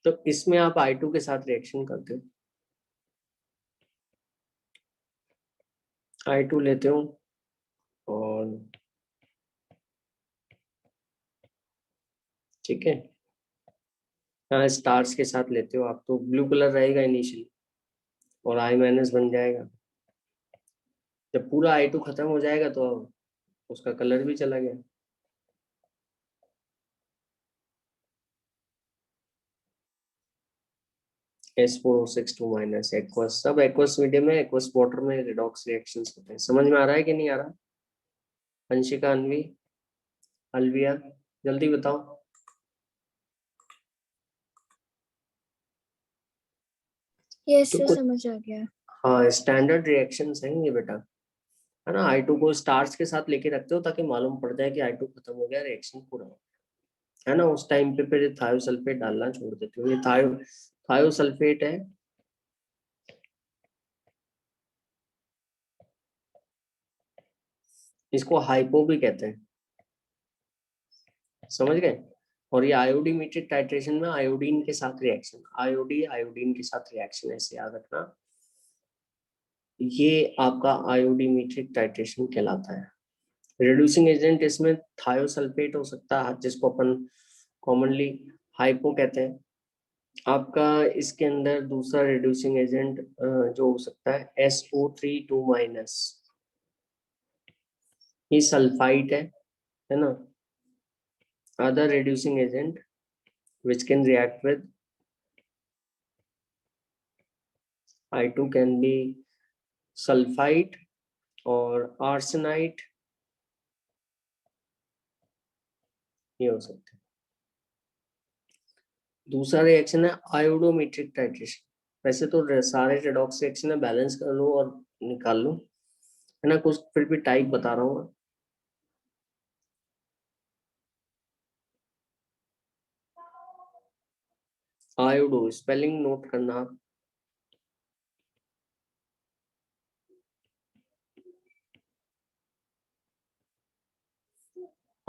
तो इसमें आप I2 के साथ रिएक्शन करते हो, I2 लेते हो और ठीक है, यहाँ स्टार्स के साथ लेते हो आप, तो ब्लू कलर रहेगा इनिशियली और I- बन जाएगा। जब पूरा I2 खत्म हो जाएगा तो उसका कलर भी चला गया। H4O6 2 माइनस एक्वस, सब एक्वस मीडियम में, एक्वस वाटर में रिडॉक्स रिएक्शंस होते हैं। समझ में आ रहा है कि नहीं आ रहा? अंशिका, अनवी, अलविया, जल्दी बताओ। यस तो सर, कुछ, समझ आ गया। हाँ स्टैंडर्ड रिएक्शंस हैं ये बेटा, है ना। I2 को स्टार्स के साथ लेके रखते हो ताकि मालूम पड़ जाए कि I2 खत्म हो गया, रिएक्शन पूरा हो गया, है ना। उस टाइम पे फिर थायोसल्फेट डालना छोड़ देते हो। ये थायोसल्फेट है, इसको हाइपो भी कहते हैं, समझ गए। और ये आयोडीमेट्रिक टाइट्रेशन में आयोडीन के साथ रिएक्शन, आयोडीन के साथ रिएक्शन, ऐसे याद रखना। ये आपका आयोडीमेट्रिक टाइट्रेशन कहलाता है। रिड्यूसिंग एजेंट इसमें थायोसल्फेट हो सकता है, जिसको अपन कॉमनली हाइपो कहते हैं। आपका इसके अंदर दूसरा रिड्यूसिंग एजेंट जो हो सकता है SO3 2 माइनस, ये सल्फाइट है ना। Other reducing agent which can react with I2 can be sulfite और arsenite, ये हो सकते हैं। दूसरा रिएक्शन है आयोडोमेट्रिक टाइट्रेशन। वैसे तो सारे रेडॉक्स रिएक्शन है, बैलेंस कर लो और निकाल लो, है ना। कुछ फिर भी टाइप बता रहा हूँ। आयोडो स्पेलिंग नोट करना आप,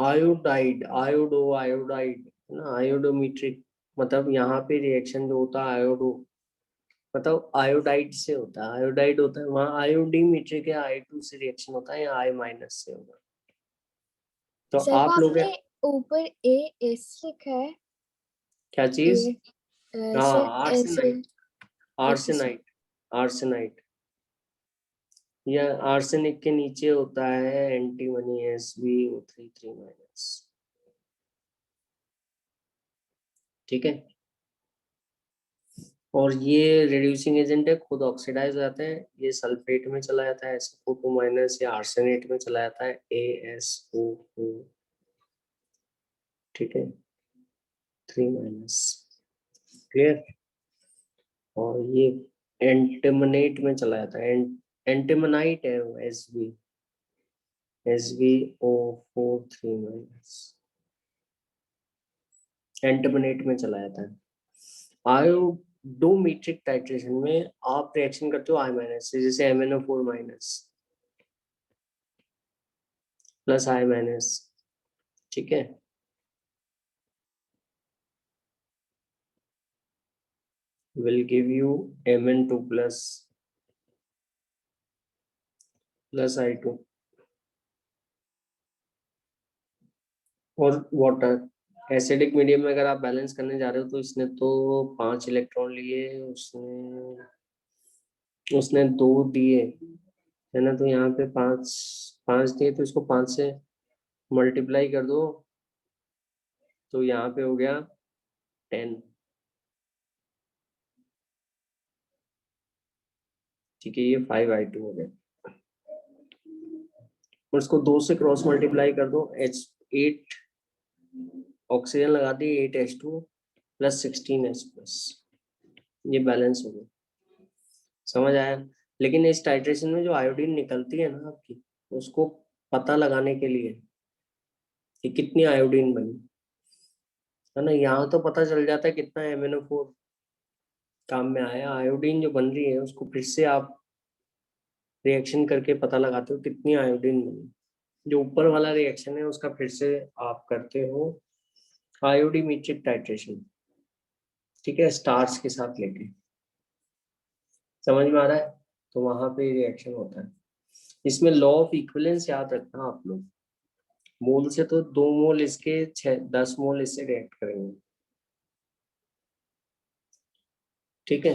आयोडाइड, आयोडो, आयोडाइड, है ना। आयोडोमेट्रिक मतलब यहाँ पे रिएक्शन जो होता है आयोडो मतलब आयोडाइड से होता है, आयोडाइड होता है वहाँ, आयोडीमेट्रिक है I2 से रिएक्शन होता है या I- से होगा। तो सर वो आप लोग आपने ऊपर AS लिखा है। क्या चीज? हाँ, सर ऐसे arsenite, okay sir. Arsenite, arsenite या आर्सेनिक के नीचे होता है एंटीमनी SbO3 3 माइनस, ठीक है। और ये रिड्यूसिंग एजेंट है, खुद ऑक्सीडाइज हो जाते हैं, ये सल्फेट में चला जाता है SO2 माइनस, या आर्सेनेट में चला जाता है ASO4, ठीक है, 3 माइनस, क्लियर। और ये एंटिमनेट में चला जाता है, एंटिमनाइट है वो, SbO4 3 माइनस, एंटिमनेट में चला जाता है। आयोडोमेट्रिक टाइट्रेशन में आप रिएक्शन करते हो I- से, जैसे MnO4 माइनस प्लस I-, ठीक है। will give you Mn2 plus I2 और वाटर। एसिडिक मीडियम में अगर आप बैलेंस करने जा रहे हो तो इसने तो 5 इलेक्ट्रॉन लिए, उसने उसने 2 दिए, है ना। तो यहाँ पे 5 5 दिए, तो इसको 5 से मल्टीप्लाई कर दो, तो यहाँ पे हो गया 10, ठीक है। ये 5I2 हो गया, और इसको 2 से क्रॉस मल्टीप्लाई कर दो, 8 ऑक्सीजन लगा दी, 8H2 प्लस 16H प्लस, ये बैलेंस हो गया। समझ आया? लेकिन इस टाइट्रेशन में जो आयोडीन निकलती है ना आपकी, उसको पता लगाने के लिए कि कितनी आयोडीन बनी है ना, यहाँ तो पता चल जाता है कितना MnO4 काम में आया। आयोडीन जो बन रही है उसको फिर से आप रिएक्शन करके पता लगाते हो कितनी आयोडीन बनी। जो ऊपर वाला रिएक्शन है उसका फिर से आप करते हो आयोडीमेट्रिक टाइट्रेशन, ठीक है, स्टार्च के साथ लेके। समझ में आ रहा है? तो वहां पे रिएक्शन होता है। इसमें लॉ ऑफ इक्विवेलेंस याद रखना आप लोग। मोल से तो 2 मोल इसके 10 मोल इससे रिएक्ट करेंगे, ठीक है।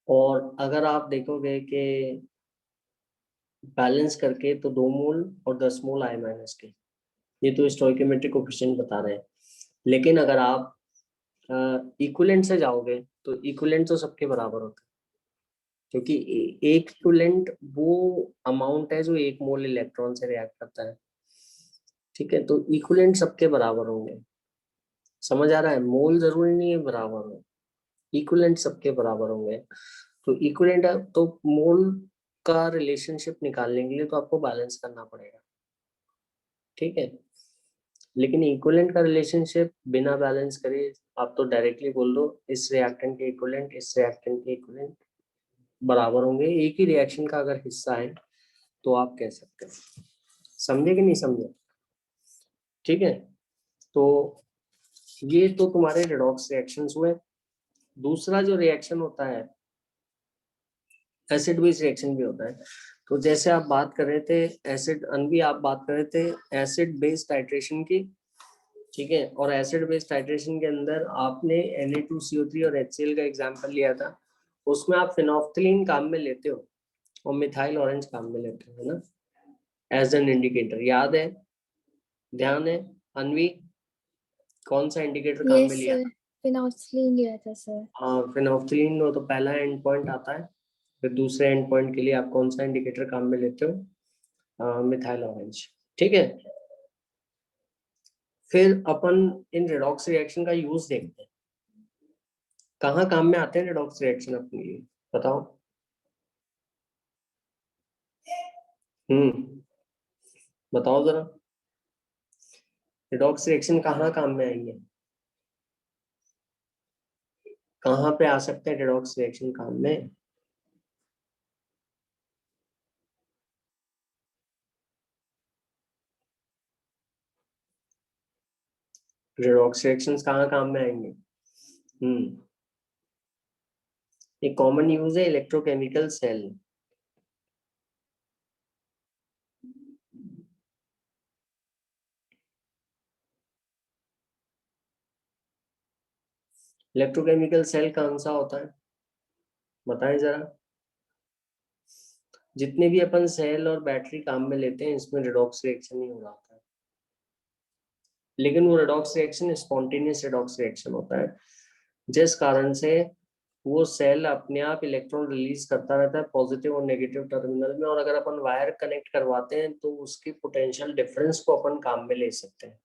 और अगर आप देखोगे कि बैलेंस करके तो 2 मोल और 10 मोल I माइनस के, ये तो स्टोइकियोमेट्रिक कोफिशिएंट बता रहे हैं। लेकिन अगर आप इक्विवेलेंट से जाओगे तो इक्विवेलेंट तो सबके बराबर होता है, क्योंकि एक इक्विवेलेंट वो अमाउंट है जो 1 मोल इलेक्ट्रॉन से रिएक्ट करता है, ठीक है। तो इक्विवेलेंट सबके बराबर होंगे। समझ आ रहा है? मोल जरूरी नहीं है बराबर हो, इक्विवेलेंट सबके बराबर होंगे। तो इक्विवेलेंट तो मोल का रिलेशनशिप निकालने के लिए तो आपको बैलेंस करना पड़ेगा, ठीक है। लेकिन इक्विवेलेंट का रिलेशनशिप बिना बैलेंस करे आप तो डायरेक्टली बोल दो इस रिएक्टेंट के इक्विवेलेंट इस रिएक्टेंट के इक्विवेलेंट बराबर होंगे, एक ही रिएक्शन का अगर हिस्सा है तो आप कह सकते हो। समझे कि नहीं समझे? ठीक है। तो ये तो तुम्हारे रेडॉक्स रिएक्शंस हुए। दूसरा जो रिएक्शन होता है एसिड बेस रिएक्शन भी होता है। तो जैसे आप बात कर रहे थे एसिड अनवी, आप बात कर रहे थे एसिड बेस टाइट्रेशन की, ठीक है। और एसिड बेस टाइट्रेशन के अंदर आपने Na2CO3 और HCl का एग्जांपल लिया था। उसमें आप फिनोफ्थलीन काम में लेते हो और मिथाइल ऑरेंज काम में लेते हो, है ना, एज एन इंडिकेटर। याद है? ध्यान है? अनवी कौन सा इंडिकेटर काम में यस लिया सर, था? फिनोक्सिलिन लिया था सर। हाँ, फिनोफ्थलीन वो तो पहला एंड पॉइंट आता है। फिर दूसरे एंड पॉइंट के लिए आप कौन सा इंडिकेटर काम में लेते हो? मिथाइल ऑरेंज, ठीक है। फिर अपन इन रेडॉक्स रिएक्शन का यूज देखते हैं, कहाँ काम में आते हैं रेडॉक्स रिएक्शन अपने लिए, बताओ। बताओ जरा, रेडॉक्स रिएक्शन कहाँ काम में आएंगे, कहाँ पे आ सकते हैं रेडॉक्स रिएक्शन काम में? रेडॉक्स रिएक्शंस कहाँ काम में आएंगे? एक कॉमन यूज है इलेक्ट्रोकेमिकल सेल। इलेक्ट्रोकेमिकल सेल कौन सा होता है, बताएं जरा। जितने भी अपन सेल और बैटरी काम में लेते हैं इसमें रेडॉक्स रिएक्शन ही हो रहा होता है, लेकिन वो redox reaction spontaneous redox reaction होता है, जिस कारण से वो सेल अपने आप इलेक्ट्रॉन रिलीज करता रहता है पॉजिटिव और नेगेटिव टर्मिनल में। और अगर अपन वायर कनेक्ट करवाते हैं तो उसकी पोटेंशियल डिफरेंस को अपन काम में ले सकते हैं।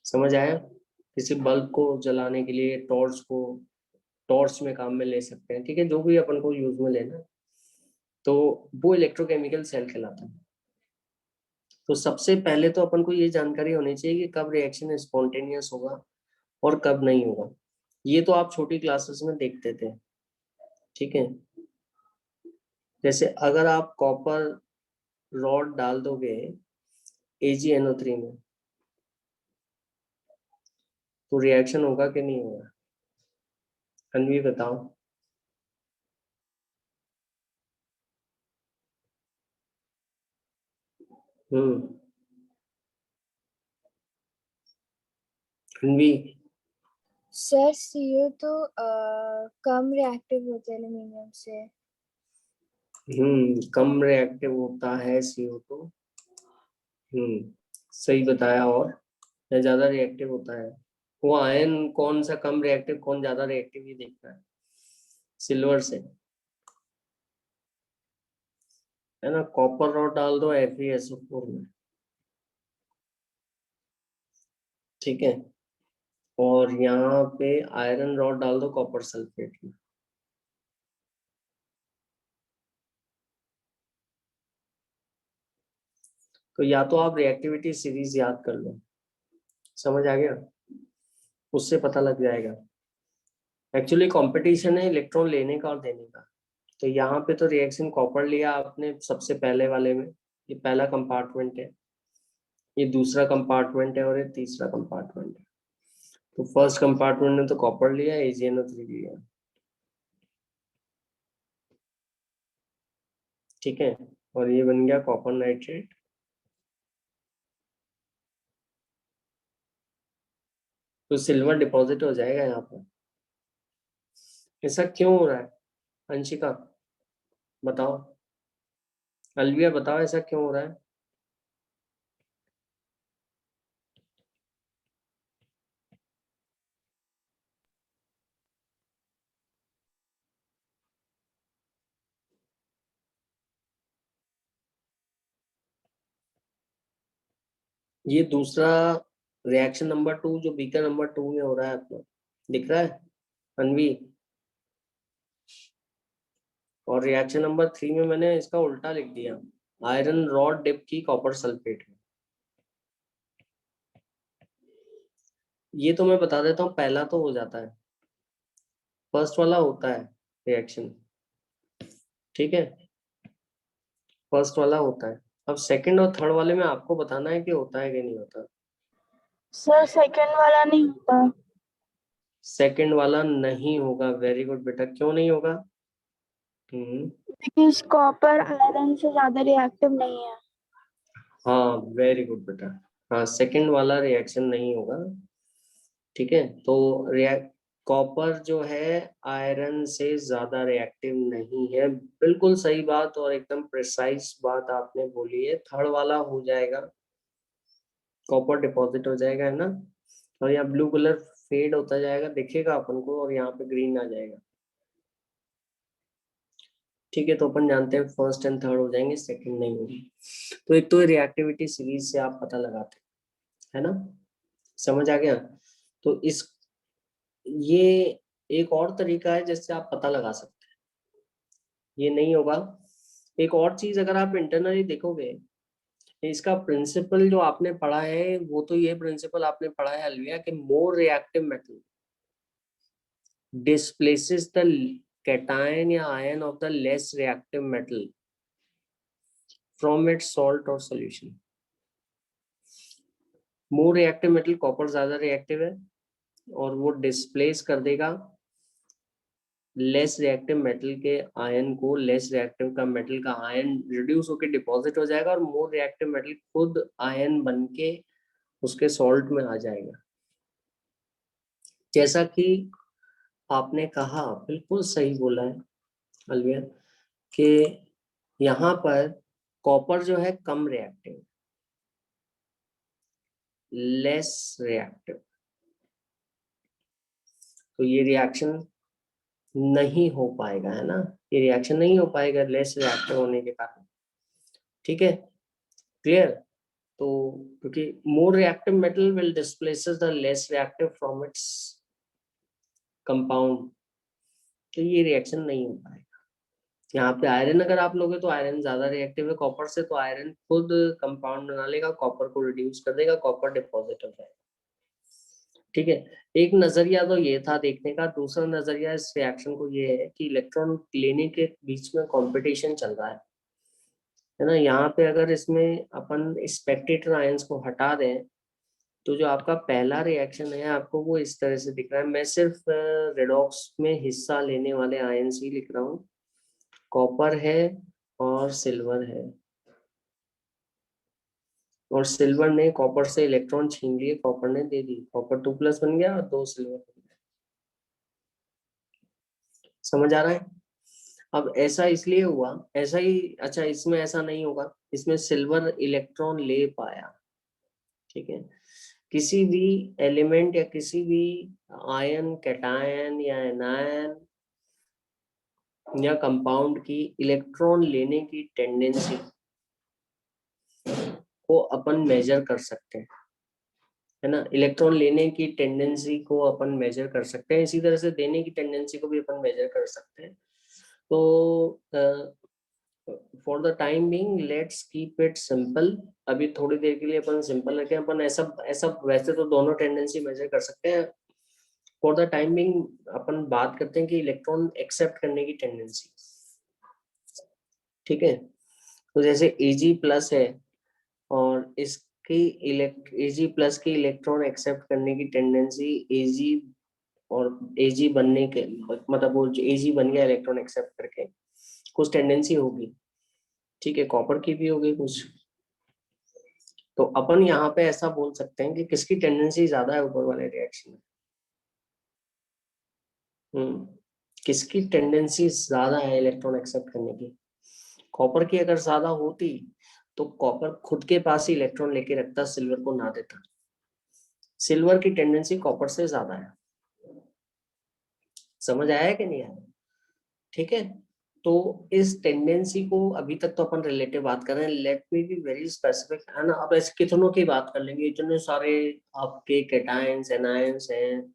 समझ आया? किसी बल्ब को जलाने के लिए टॉर्च में काम में ले सकते हैं, ठीक है, जो भी अपन को यूज में लेना, तो वो इलेक्ट्रोकेमिकल सेल कहलाता है। तो सबसे पहले तो अपन को ये जानकारी होनी चाहिए कि कब रिएक्शन स्पॉन्टेनियस होगा और कब नहीं होगा। ये तो आप छोटी क्लासेस में देखते थे, ठीक है। जैसे अगर आप कॉपर रॉड डाल दोगे AgNO3 में तो रिएक्शन होगा कि नहीं होगा? अनवी बताओ। हम्म अनवी। सर CO तो कम रिएक्टिव होता है एल्यूमिनियम से। कम रिएक्टिव होता है CO2। सही बताया। और या ज्यादा रिएक्टिव होता है? वो आयन कौन सा कम रिएक्टिव कौन ज्यादा रिएक्टिव ये देखना है सिल्वर से। है ना, कॉपर रॉड डाल दो FeSO4 में, ठीक है, और यहाँ पे आयरन रॉड डाल दो कॉपर सल्फेट में। तो या तो आप रिएक्टिविटी सीरीज याद कर लो, समझ आ गया, उससे पता लग जाएगा। एक्चुअली कंपटीशन है इलेक्ट्रॉन लेने का और देने का। तो यहाँ पे तो रिएक्शन कॉपर लिया आपने सबसे पहले वाले में, ये पहला कंपार्टमेंट है, ये दूसरा कंपार्टमेंट है और ये तीसरा कंपार्टमेंट है। तो फर्स्ट कंपार्टमेंट में तो कॉपर लिया, AgNO3 लिया, ठीक है, और ये बन गया कॉपर नाइट्रेट। तो सिल्वर डिपॉजिट हो जाएगा यहाँ पर। ऐसा क्यों हो रहा है अंशिका, बताओ, अलविया बताओ ऐसा क्यों हो रहा है? ये दूसरा रिएक्शन नंबर 2 जो बीकर नंबर 2 में हो रहा है आपको दिख रहा है अनवी, और रिएक्शन नंबर 3 में मैंने इसका उल्टा लिख दिया, आयरन रॉड डिप की कॉपर सल्फेट में। ये तो मैं बता देता हूँ, पहला तो हो जाता है, फर्स्ट वाला होता है रिएक्शन, ठीक है, फर्स्ट वाला होता है। अब सेकंड और थर्ड वाले में आपको बताना है कि होता है कि नहीं होता। सर सेकंड वाला नहीं होता। सेकंड वाला नहीं होगा, वेरी गुड बेटा, क्यों नहीं होगा? बिकॉज कॉपर आयरन से ज्यादा रिएक्टिव नहीं है। हाँ वेरी गुड बेटा, हाँ सेकंड वाला रिएक्शन नहीं होगा, ठीक है। तो रिएक्ट कॉपर जो है आयरन से ज्यादा रिएक्टिव नहीं है, बिल्कुल सही बात और एकदम प्रिसाइज बात आपने बोली है, थर्ड वाला हो जाएगा, कॉपर डिपॉजिट हो जाएगा, है ना, और यहाँ ब्लू कलर फेड होता जाएगा दिखेगा अपन को, और यहाँ पे ग्रीन आ जाएगा, ठीक है। तो अपन जानते हैं फर्स्ट एंड थर्ड हो जाएंगे, सेकंड नहीं होगी। तो एक तो रिएक्टिविटी सीरीज से आप पता लगाते हैं, है ना, समझ आ गया। तो इस ये एक और तरीका है जिससे आप पता लगा सकते हैं, ये नहीं होगा। एक और चीज अगर आप इंटरनली देखोगे, इसका प्रिंसिपल जो आपने पढ़ा है वो तो ये प्रिंसिपल आपने पढ़ा है अलविया कि मोर reactive metal displaces the cation या ion of the less reactive metal from its salt or solution. More reactive metal copper ज्यादा रिएक्टिव है और वो डिस्प्लेस कर देगा लेस रिएक्टिव मेटल के आयन को, लेस रिएक्टिव का मेटल का आयन रिड्यूस होकर डिपॉजिट हो जाएगा और मोर रिएक्टिव मेटल खुद आयन बन के उसके सॉल्ट में आ जाएगा। जैसा कि आपने कहा, बिल्कुल सही बोला है अलविया, कि यहाँ पर कॉपर जो है कम रिएक्टिव, लेस रिएक्टिव, तो ये रिएक्शन नहीं हो पाएगा, है ना, ये रिएक्शन नहीं हो पाएगा लेस रिएक्टिव होने के कारण, ठीक है, क्लियर। तो क्योंकि मोर reactive metal will displaces the less reactive from its compound, तो ये रिएक्शन नहीं हो पाएगा। यहाँ पे आयरन अगर आप लोगे तो आयरन ज्यादा रिएक्टिव है कॉपर से, तो आयरन खुद कंपाउंड बना लेगा, कॉपर को रिड्यूस कर देगा, कॉपर डिपॉजिट हो जाएगा, ठीक है। एक नजरिया तो ये था देखने का, दूसरा नजरिया इस रिएक्शन को ये है कि इलेक्ट्रॉन लेने के बीच में कंपटीशन चल रहा है ना। यहाँ पे अगर इसमें अपन स्पेक्टेटर आयंस को हटा दें तो जो आपका पहला रिएक्शन है आपको वो इस तरह से दिख रहा है। मैं सिर्फ रेडॉक्स में हिस्सा लेने वाले आयंस ही लिख रहा हूँ, कॉपर है और सिल्वर है, और सिल्वर ने कॉपर से इलेक्ट्रॉन छीन लिए, कॉपर ने दे दी, कॉपर 2+ बन गया और 2 सिल्वर बन गया, समझ आ रहा है। अब ऐसा इसलिए हुआ, ऐसा ही, अच्छा इसमें ऐसा नहीं होगा, इसमें सिल्वर इलेक्ट्रॉन ले पाया, ठीक है। किसी भी एलिमेंट या किसी भी आयन, कैटायन या एनायन या कंपाउंड की इलेक्ट्रॉन लेने की टेंडेंसी को अपन मेजर कर सकते हैं, है ना। इलेक्ट्रॉन लेने की टेंडेंसी को अपन मेजर कर सकते हैं, इसी तरह से देने की टेंडेंसी को भी अपन मेजर कर सकते हैं। तो for the time being let's keep it simple. अभी थोड़ी देर के लिए अपन सिंपल रखें। अपन ऐसा ऐसा वैसे तो दोनों टेंडेंसी मेजर कर सकते हैं। फॉर द टाइम बीइंग अपन बात करते हैं कि इलेक्ट्रॉन एक्सेप्ट करने की टेंडेंसी, ठीक है। तो जैसे Ag+ है और इसकी Ag+ की इलेक्ट्रॉन एक्सेप्ट करने की टेंडेंसी Ag और Ag बनने के मतलब वो Ag बन गया इलेक्ट्रॉन एक्सेप्ट करके, कुछ टेंडेंसी होगी, ठीक है। कॉपर की भी होगी कुछ। तो अपन यहाँ पे ऐसा बोल सकते हैं कि किसकी टेंडेंसी ज्यादा है ऊपर वाले रिएक्शन में। किसकी टेंडेंसी ज्यादा है इलेक्ट्रॉन एक्सेप्ट करने की। कॉपर की अगर ज्यादा होती तो कॉपर खुद के पास ही इलेक्ट्रॉन लेके रखता, सिल्वर को ना देता। सिल्वर की टेंडेंसी कॉपर से ज्यादा है। समझ आया कि नहीं आया? ठीक है। तो इस टेंडेंसी को अभी तक तो अपन रिलेटिव बात कर रहे हैं, let me be very specific, है ना। अब ऐसे कितनों की बात कर लेंगे, इतने सारे आपके कैटायंस एनायंस हैं,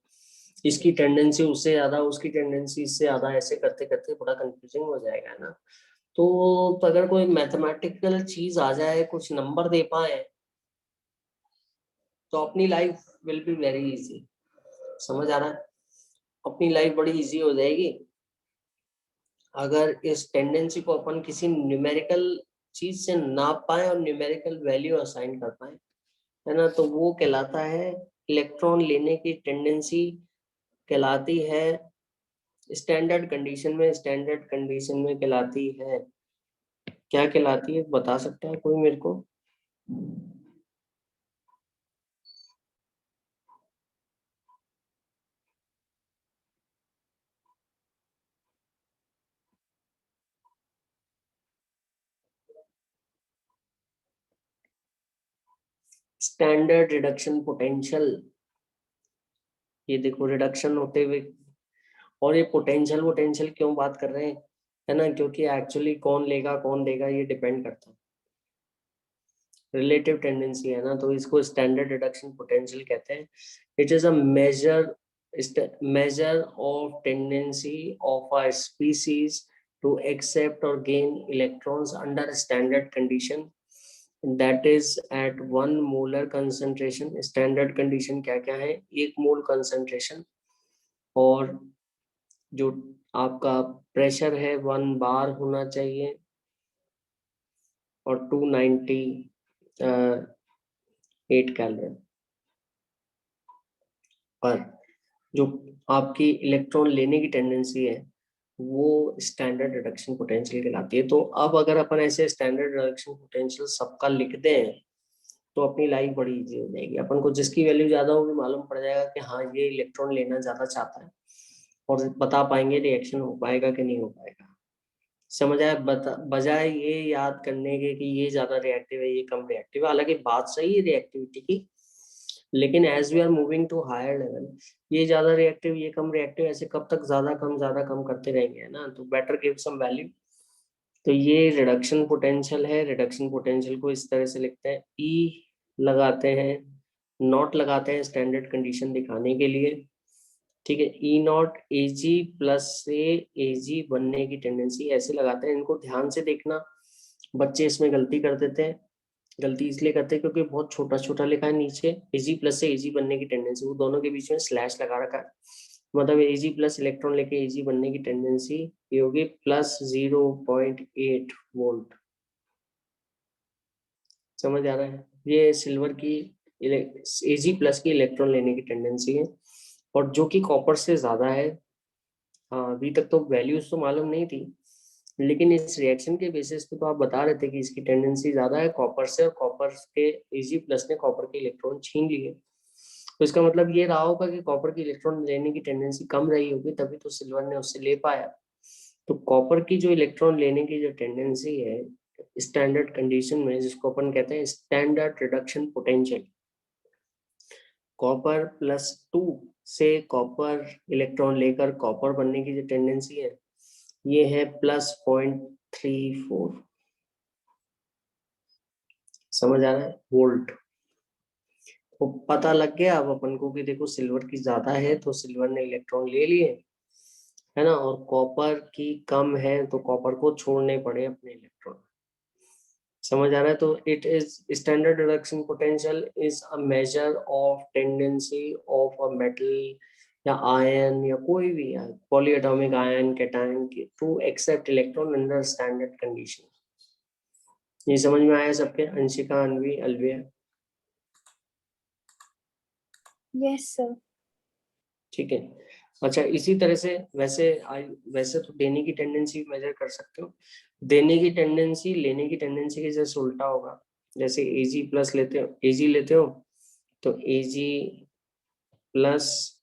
इसकी टेंडेंसी उससे ज्यादा, उसकी टेंडेंसी इससे ज्यादा, ऐसे करते करते बड़ा कंफ्यूजिंग हो जाएगा ना। तो अगर कोई मैथमेटिकल चीज आ जाए, कुछ नंबर दे पाए, तो अपनी life will be very easy. समझ आ रहा है? अपनी लाइफ बड़ी इजी हो जाएगी अगर इस टेंडेंसी को अपन किसी न्यूमेरिकल चीज से नाप पाए और न्यूमेरिकल वैल्यू असाइन कर पाए, है ना। तो वो कहलाता है इलेक्ट्रॉन लेने की टेंडेंसी, कहलाती है स्टैंडर्ड कंडीशन में, स्टैंडर्ड कंडीशन में कहलाती है, क्या कहलाती है बता सकता है कोई मेरे को? Standard reduction potential. ये देखो रिडक्शन होते हुए, और ये पोटेंशियल पोटेंशियल क्यों बात कर रहे हैं, है ना, क्योंकि एक्चुअली कौन लेगा कौन देगा ये डिपेंड करता है, रिलेटिव टेंडेंसी है ना। तो इसको स्टैंडर्ड रिडक्शन पोटेंशियल कहते हैं। It is a measure of tendency of a species to accept or gain electrons under standard condition, that is at 1 molar concentration। standard condition क्या क्या है? 1 मोल concentration, और जो आपका प्रेशर है 1 बार होना चाहिए, और 298 कैलोरी पर। जो आपकी इलेक्ट्रॉन लेने की टेंडेंसी है वो स्टैंडर्ड रिडक्शन पोटेंशियल कहलाती है। तो अब अगर अपन ऐसे स्टैंडर्ड रिडक्शन पोटेंशियल सबका लिख दें तो अपनी लाइफ बड़ी इजी हो जाएगी। अपन को जिसकी वैल्यू ज्यादा होगी मालूम पड़ जाएगा कि हाँ ये इलेक्ट्रॉन लेना ज्यादा चाहता है, और बता पाएंगे रिएक्शन हो पाएगा कि नहीं हो पाएगा। समझ आया? बजाय ये याद करने के कि ये ज्यादा रिएक्टिव है ये कम रिएक्टिव है, हालांकि बात सही है रिएक्टिविटी की, लेकिन as we are moving to higher level, ये ज्यादा रिएक्टिव ये कम रिएक्टिव, ऐसे कब तक ज्यादा कम करते रहेंगे, है ना। तो बेटर गिव सम वैल्यू। तो ये रिडक्शन पोटेंशियल है। रिडक्शन पोटेंशियल को इस तरह से लिखते हैं, ई लगाते हैं, नॉट लगाते हैं स्टैंडर्ड कंडीशन दिखाने के लिए, ठीक है। ई नॉट Ag+ से Ag बनने की टेंडेंसी ऐसे लगाते हैं। इनको ध्यान से देखना, बच्चे इसमें गलती कर देते हैं। गलती इसलिए करते हैं क्योंकि बहुत छोटा छोटा लिखा है नीचे, Ag+ से Ag बनने की टेंडेंसी, वो दोनों के बीच में स्लैश लगा रखा है, मतलब Ag+ इलेक्ट्रॉन लेके Ag बनने की टेंडेंसी ये होगी +0.8 वोल्ट। समझ आ रहा है? ये सिल्वर की Ag+ की इलेक्ट्रॉन लेने की टेंडेंसी है, और जो कि कॉपर से ज्यादा है। हाँ अभी तक तो वैल्यूज तो मालूम नहीं थी, लेकिन इस रिएक्शन के बेसिस पे तो आप बता रहे थे कि इसकी टेंडेंसी ज्यादा है कॉपर से, और कॉपर के Ag+ ने कॉपर के इलेक्ट्रॉन छीन लिए। तो इसका मतलब ये रहा होगा कि कॉपर की इलेक्ट्रॉन लेने की टेंडेंसी कम रही होगी, तभी तो सिल्वर ने उससे ले पाया। तो कॉपर की जो इलेक्ट्रॉन लेने की जो टेंडेंसी है स्टैंडर्ड कंडीशन में, जिसको अपन कहते हैं स्टैंडर्ड रिडक्शन पोटेंशियल, कॉपर +2 से कॉपर इलेक्ट्रॉन लेकर कॉपर बनने की जो टेंडेंसी है ये है +0.34, समझ आ रहा है, वोल्ट। तो पता लग गया अब अपन को कि देखो सिल्वर की ज्यादा है तो सिल्वर ने इलेक्ट्रॉन ले लिए, है ना, और कॉपर की कम है तो कॉपर को छोड़ने पड़े अपने इलेक्ट्रॉन। समझ आ रहा है? तो it is standard reduction potential is a measure of tendency of a metal या आयन या कोई भी polyatomic ion cation to accept electron under standard condition. ये समझ में आया सबके? अंशिका, अनवी, अलविया? Yes sir. ठीक है। अच्छा, इसी तरह से वैसे तो देने की टेंडेंसी मेजर कर सकते हो। देने की टेंडेंसी लेने की टेंडेंसी के जैसे उल्टा होगा। जैसे एजी प्लस लेते हो, एजी लेते हो तो एजी प्लस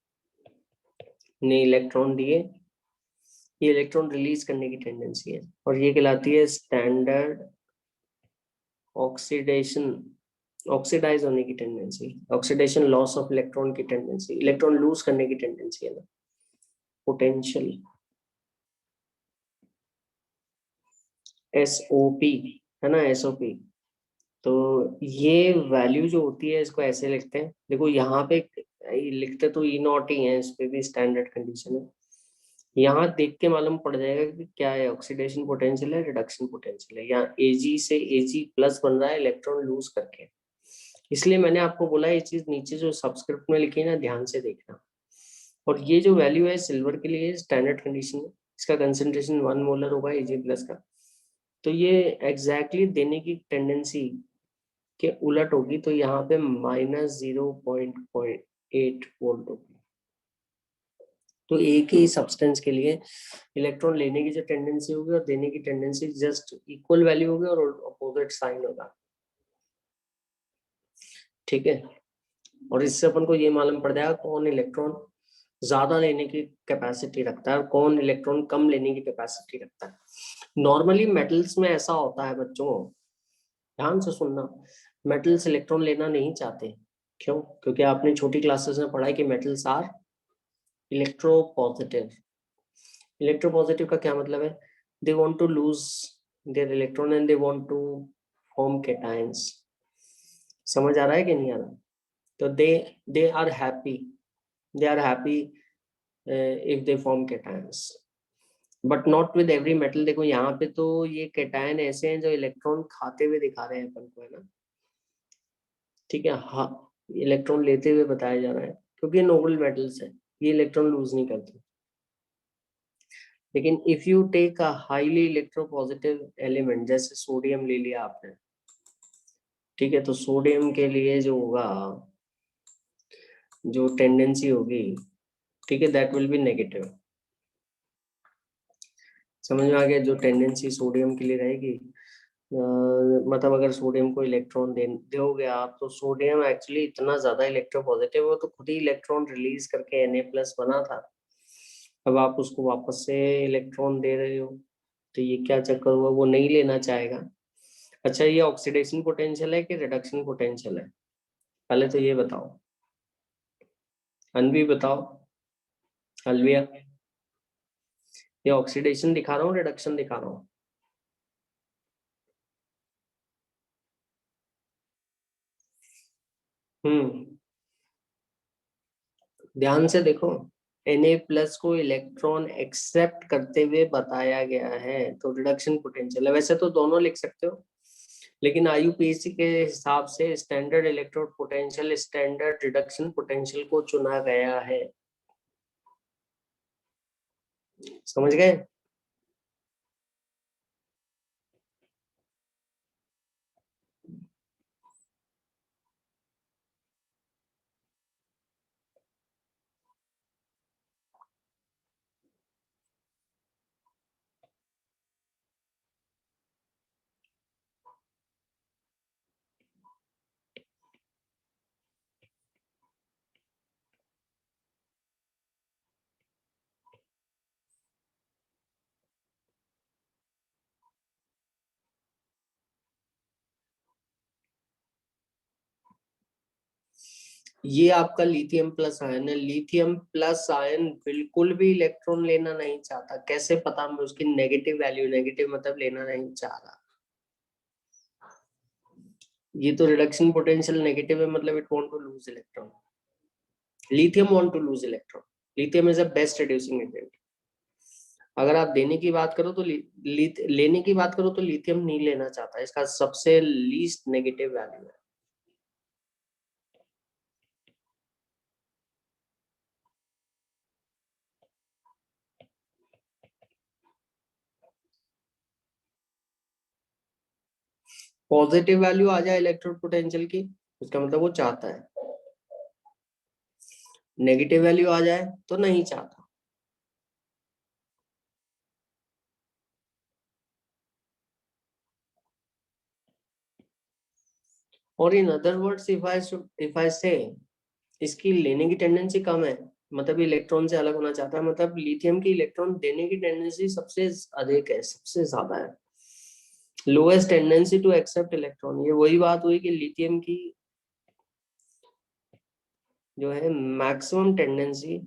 ने इलेक्ट्रॉन दिए, ये इलेक्ट्रॉन रिलीज करने की टेंडेंसी है और ये कहलाती है स्टैंडर्ड ऑक्सीडेशन, ऑक्सीडाइज होने की tendency, oxidation loss of electron की टेंडेंसी, इलेक्ट्रॉन लूज करने की टेंडेंसी है ना, पोटेंशियल, एसओपी, है ना, एसओपी। तो ये वैल्यू जो होती है इसको ऐसे लिखते हैं, देखो यहाँ पे लिखते तो ई नॉट ही है, इस पे भी स्टैंडर्ड कंडीशन है। यहाँ देख के मालूम पड़ जाएगा कि क्या है, ऑक्सीडेशन पोटेंशियल है, रिडक्शन पोटेंशियल है। यहाँ एजी से एजी प्लस बन रहा है इलेक्ट्रॉन लूज करके। इसलिए मैंने आपको बोला ये चीज नीचे जो सब्सक्रिप्ट में लिखी है ना, ध्यान से देखना। और ये जो वैल्यू है सिल्वर के लिए स्टैंडर्ड कंडीशन है, इसका कंसेंट्रेशन 1 मोलर होगा एजी प्लस का। तो ये एग्जैक्टली देने की टेंडेंसी के उलट होगी, तो यहाँ पे -0.8 वोल्ट होगी। तो एक ही सब्सटेंस के लिए इलेक्ट्रॉन लेने की जो टेंडेंसी होगी और देने की टेंडेंसी जस्ट इक्वल वैल्यू होगी और अपोजिट साइन होगा। ठीक है। और इससे अपन को ये मालूम पड़ जाएगा कौन इलेक्ट्रॉन ज्यादा लेने की कैपेसिटी रखता है और कौन इलेक्ट्रॉन कम लेने की कैपेसिटी रखता है। नॉर्मली मेटल्स में ऐसा होता है बच्चों, ध्यान से सुनना, मेटल्स इलेक्ट्रॉन लेना नहीं चाहते। क्यों? क्योंकि आपने छोटी क्लासेस में पढ़ा है कि मेटल्स आर इलेक्ट्रोपॉजिटिव। इलेक्ट्रोपॉजिटिव का क्या मतलब है? They want to lose their electron and they want to form cations. समझ आ रहा है कि नहीं आ रहा? तो they are happy, they are happy if they form cations, but not with every metal. देखो यहाँ पे तो ये कैटायन ऐसे हैं जो इलेक्ट्रॉन खाते हुए दिखा रहे हैं अपन को, है ना, ठीक है, हाँ, इलेक्ट्रॉन लेते हुए बताया जा रहा है क्योंकि ये नोबल मेटल्स है, ये इलेक्ट्रॉन लूज नहीं करते। लेकिन if you take a highly electropositive element जैसे सोडियम ले लिया आपने, ठीक है, तो सोडियम के लिए जो होगा, जो टेंडेंसी होगी, ठीक है, दैट विल बी नेगेटिव। समझ में आ गया? जो टेंडेंसी सोडियम के लिए रहेगी, मतलब अगर सोडियम को इलेक्ट्रॉन दे दोगे आप तो सोडियम एक्चुअली इतना ज्यादा इलेक्ट्रोपॉजिटिव हो तो खुद ही इलेक्ट्रॉन रिलीज करके Na+ बना था। अब आप उसको वापस से इलेक्ट्रॉन दे रहे हो तो ये क्या चक्कर हुआ, वो नहीं लेना चाहेगा। अच्छा, ये ऑक्सीडेशन पोटेंशियल है कि रिडक्शन पोटेंशियल है? पहले तो ये बताओ, अनवी बताओ, अलविया, ये ऑक्सीडेशन दिखा रहा हूँ रिडक्शन दिखा रहा हूँ? हम्म, ध्यान से देखो, Na+ को इलेक्ट्रॉन एक्सेप्ट करते हुए बताया गया है तो रिडक्शन पोटेंशियल है। वैसे तो दोनों लिख सकते हो, लेकिन IUPAC के हिसाब से standard electrode potential standard reduction potential को चुना गया है। समझ गए? ये आपका लिथियम प्लस आयन है। लिथियम प्लस आयन बिल्कुल भी इलेक्ट्रॉन लेना नहीं चाहता। कैसे पता? मैं उसकी नेगेटिव वैल्यू, नेगेटिव मतलब लेना नहीं चाह रहा। ये तो रिडक्शन पोटेंशियल नेगेटिव है, मतलब it want to lose electron. Lithium want to lose electron. Lithium is a best reducing agent. अगर आप देने की बात करो तो लेने की बात करो तो लिथियम नहीं लेना चाहता। इसका सबसे लीस्ट नेगेटिव वैल्यू है। पॉजिटिव वैल्यू आ जाए इलेक्ट्रोड पोटेंशियल की, उसका मतलब वो चाहता है। नेगेटिव वैल्यू आ जाए तो नहीं चाहता। और in other words if I से इसकी लेने की टेंडेंसी कम है, मतलब इलेक्ट्रॉन से अलग होना चाहता है, मतलब लिथियम की इलेक्ट्रॉन देने की टेंडेंसी सबसे अधिक है, सबसे ज्यादा है। Lowest tendency to accept electron. ये वही बात हुई कि लिथियम की जो है मैक्सिमम टेंडेंसी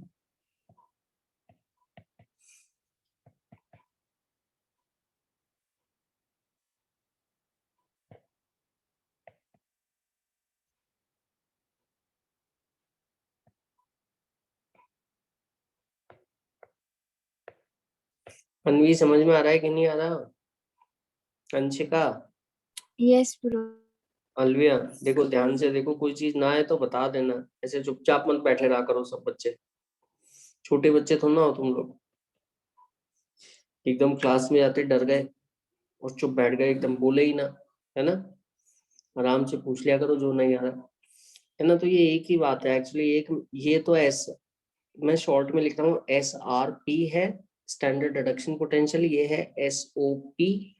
अन्वी समझ में आ रहा है कि नहीं आ रहा? Anshika, yes bro. अलविया, देखो ध्यान से देखो, कोई चीज ना आए तो बता देना। ऐसे चुपचाप मत बैठे रहा करो सब बच्चे। छोटे बच्चे थोड़ा ना हो तुम लोग, एकदम क्लास में जाते डर गए और चुप बैठ गए, एकदम बोले ही ना, है ना। आराम से पूछ लिया करो जो नहीं आ रहा, है ना। तो ये एक ही बात है एक्चुअली। एक ये तो एस, मैं शॉर्ट में लिखता हूँ, एस आर पी है स्टैंडर्ड रिडक्शन पोटेंशियल, ये है एस ओ पी।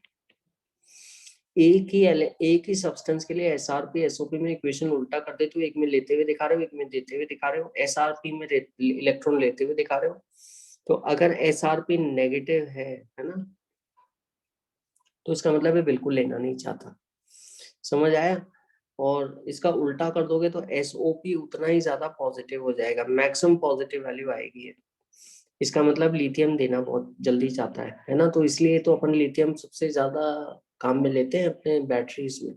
एक ही सब्सटेंस के लिए S R P S O P में इक्वेशन उल्टा कर देते हो। एक में लेते हुए दिखा रहे हो, एक में देते हुए दिखा रहे हो। एस आर पी में इलेक्ट्रॉन लेते हुए दिखा रहे हो। तो अगर एस आर पी नेगेटिव है ना, तो इसका मतलब है बिल्कुल लेना नहीं चाहता। समझ आया? और इसका उल्टा कर दोगे तो एसओपी उतना ही ज्यादा पॉजिटिव हो जाएगा, मैक्सिमम पॉजिटिव वैल्यू आएगी है। इसका मतलब लिथियम देना बहुत जल्दी चाहता है ना। तो इसलिए तो अपन लिथियम सबसे ज्यादा काम में लेते हैं अपने बैटरीज में।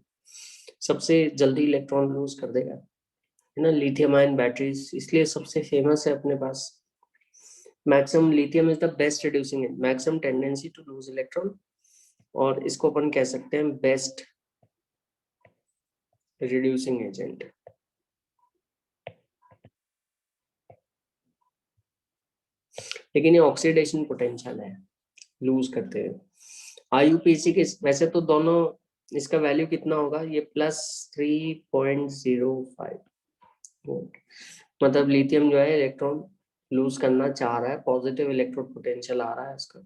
सबसे जल्दी इलेक्ट्रॉन लूज कर देगा, है ना, लिथियम आयन बैटरीज, इसलिए सबसे फेमस है अपने पास। Maximum lithium is the best reducing, maximum tendency to lose electron, और इसको अपन कह सकते हैं बेस्ट रिड्यूसिंग एजेंट। लेकिन ये ऑक्सीडेशन पोटेंशियल है, लूज करते हैं। आईयूपीएसी के वैसे तो दोनों, इसका वैल्यू कितना होगा, ये +3.05 वोल्ट। मतलब लिथियम जो है इलेक्ट्रॉन लूज करना चाह रहा है, पॉजिटिव इलेक्ट्रोड पोटेंशियल आ रहा है इसका,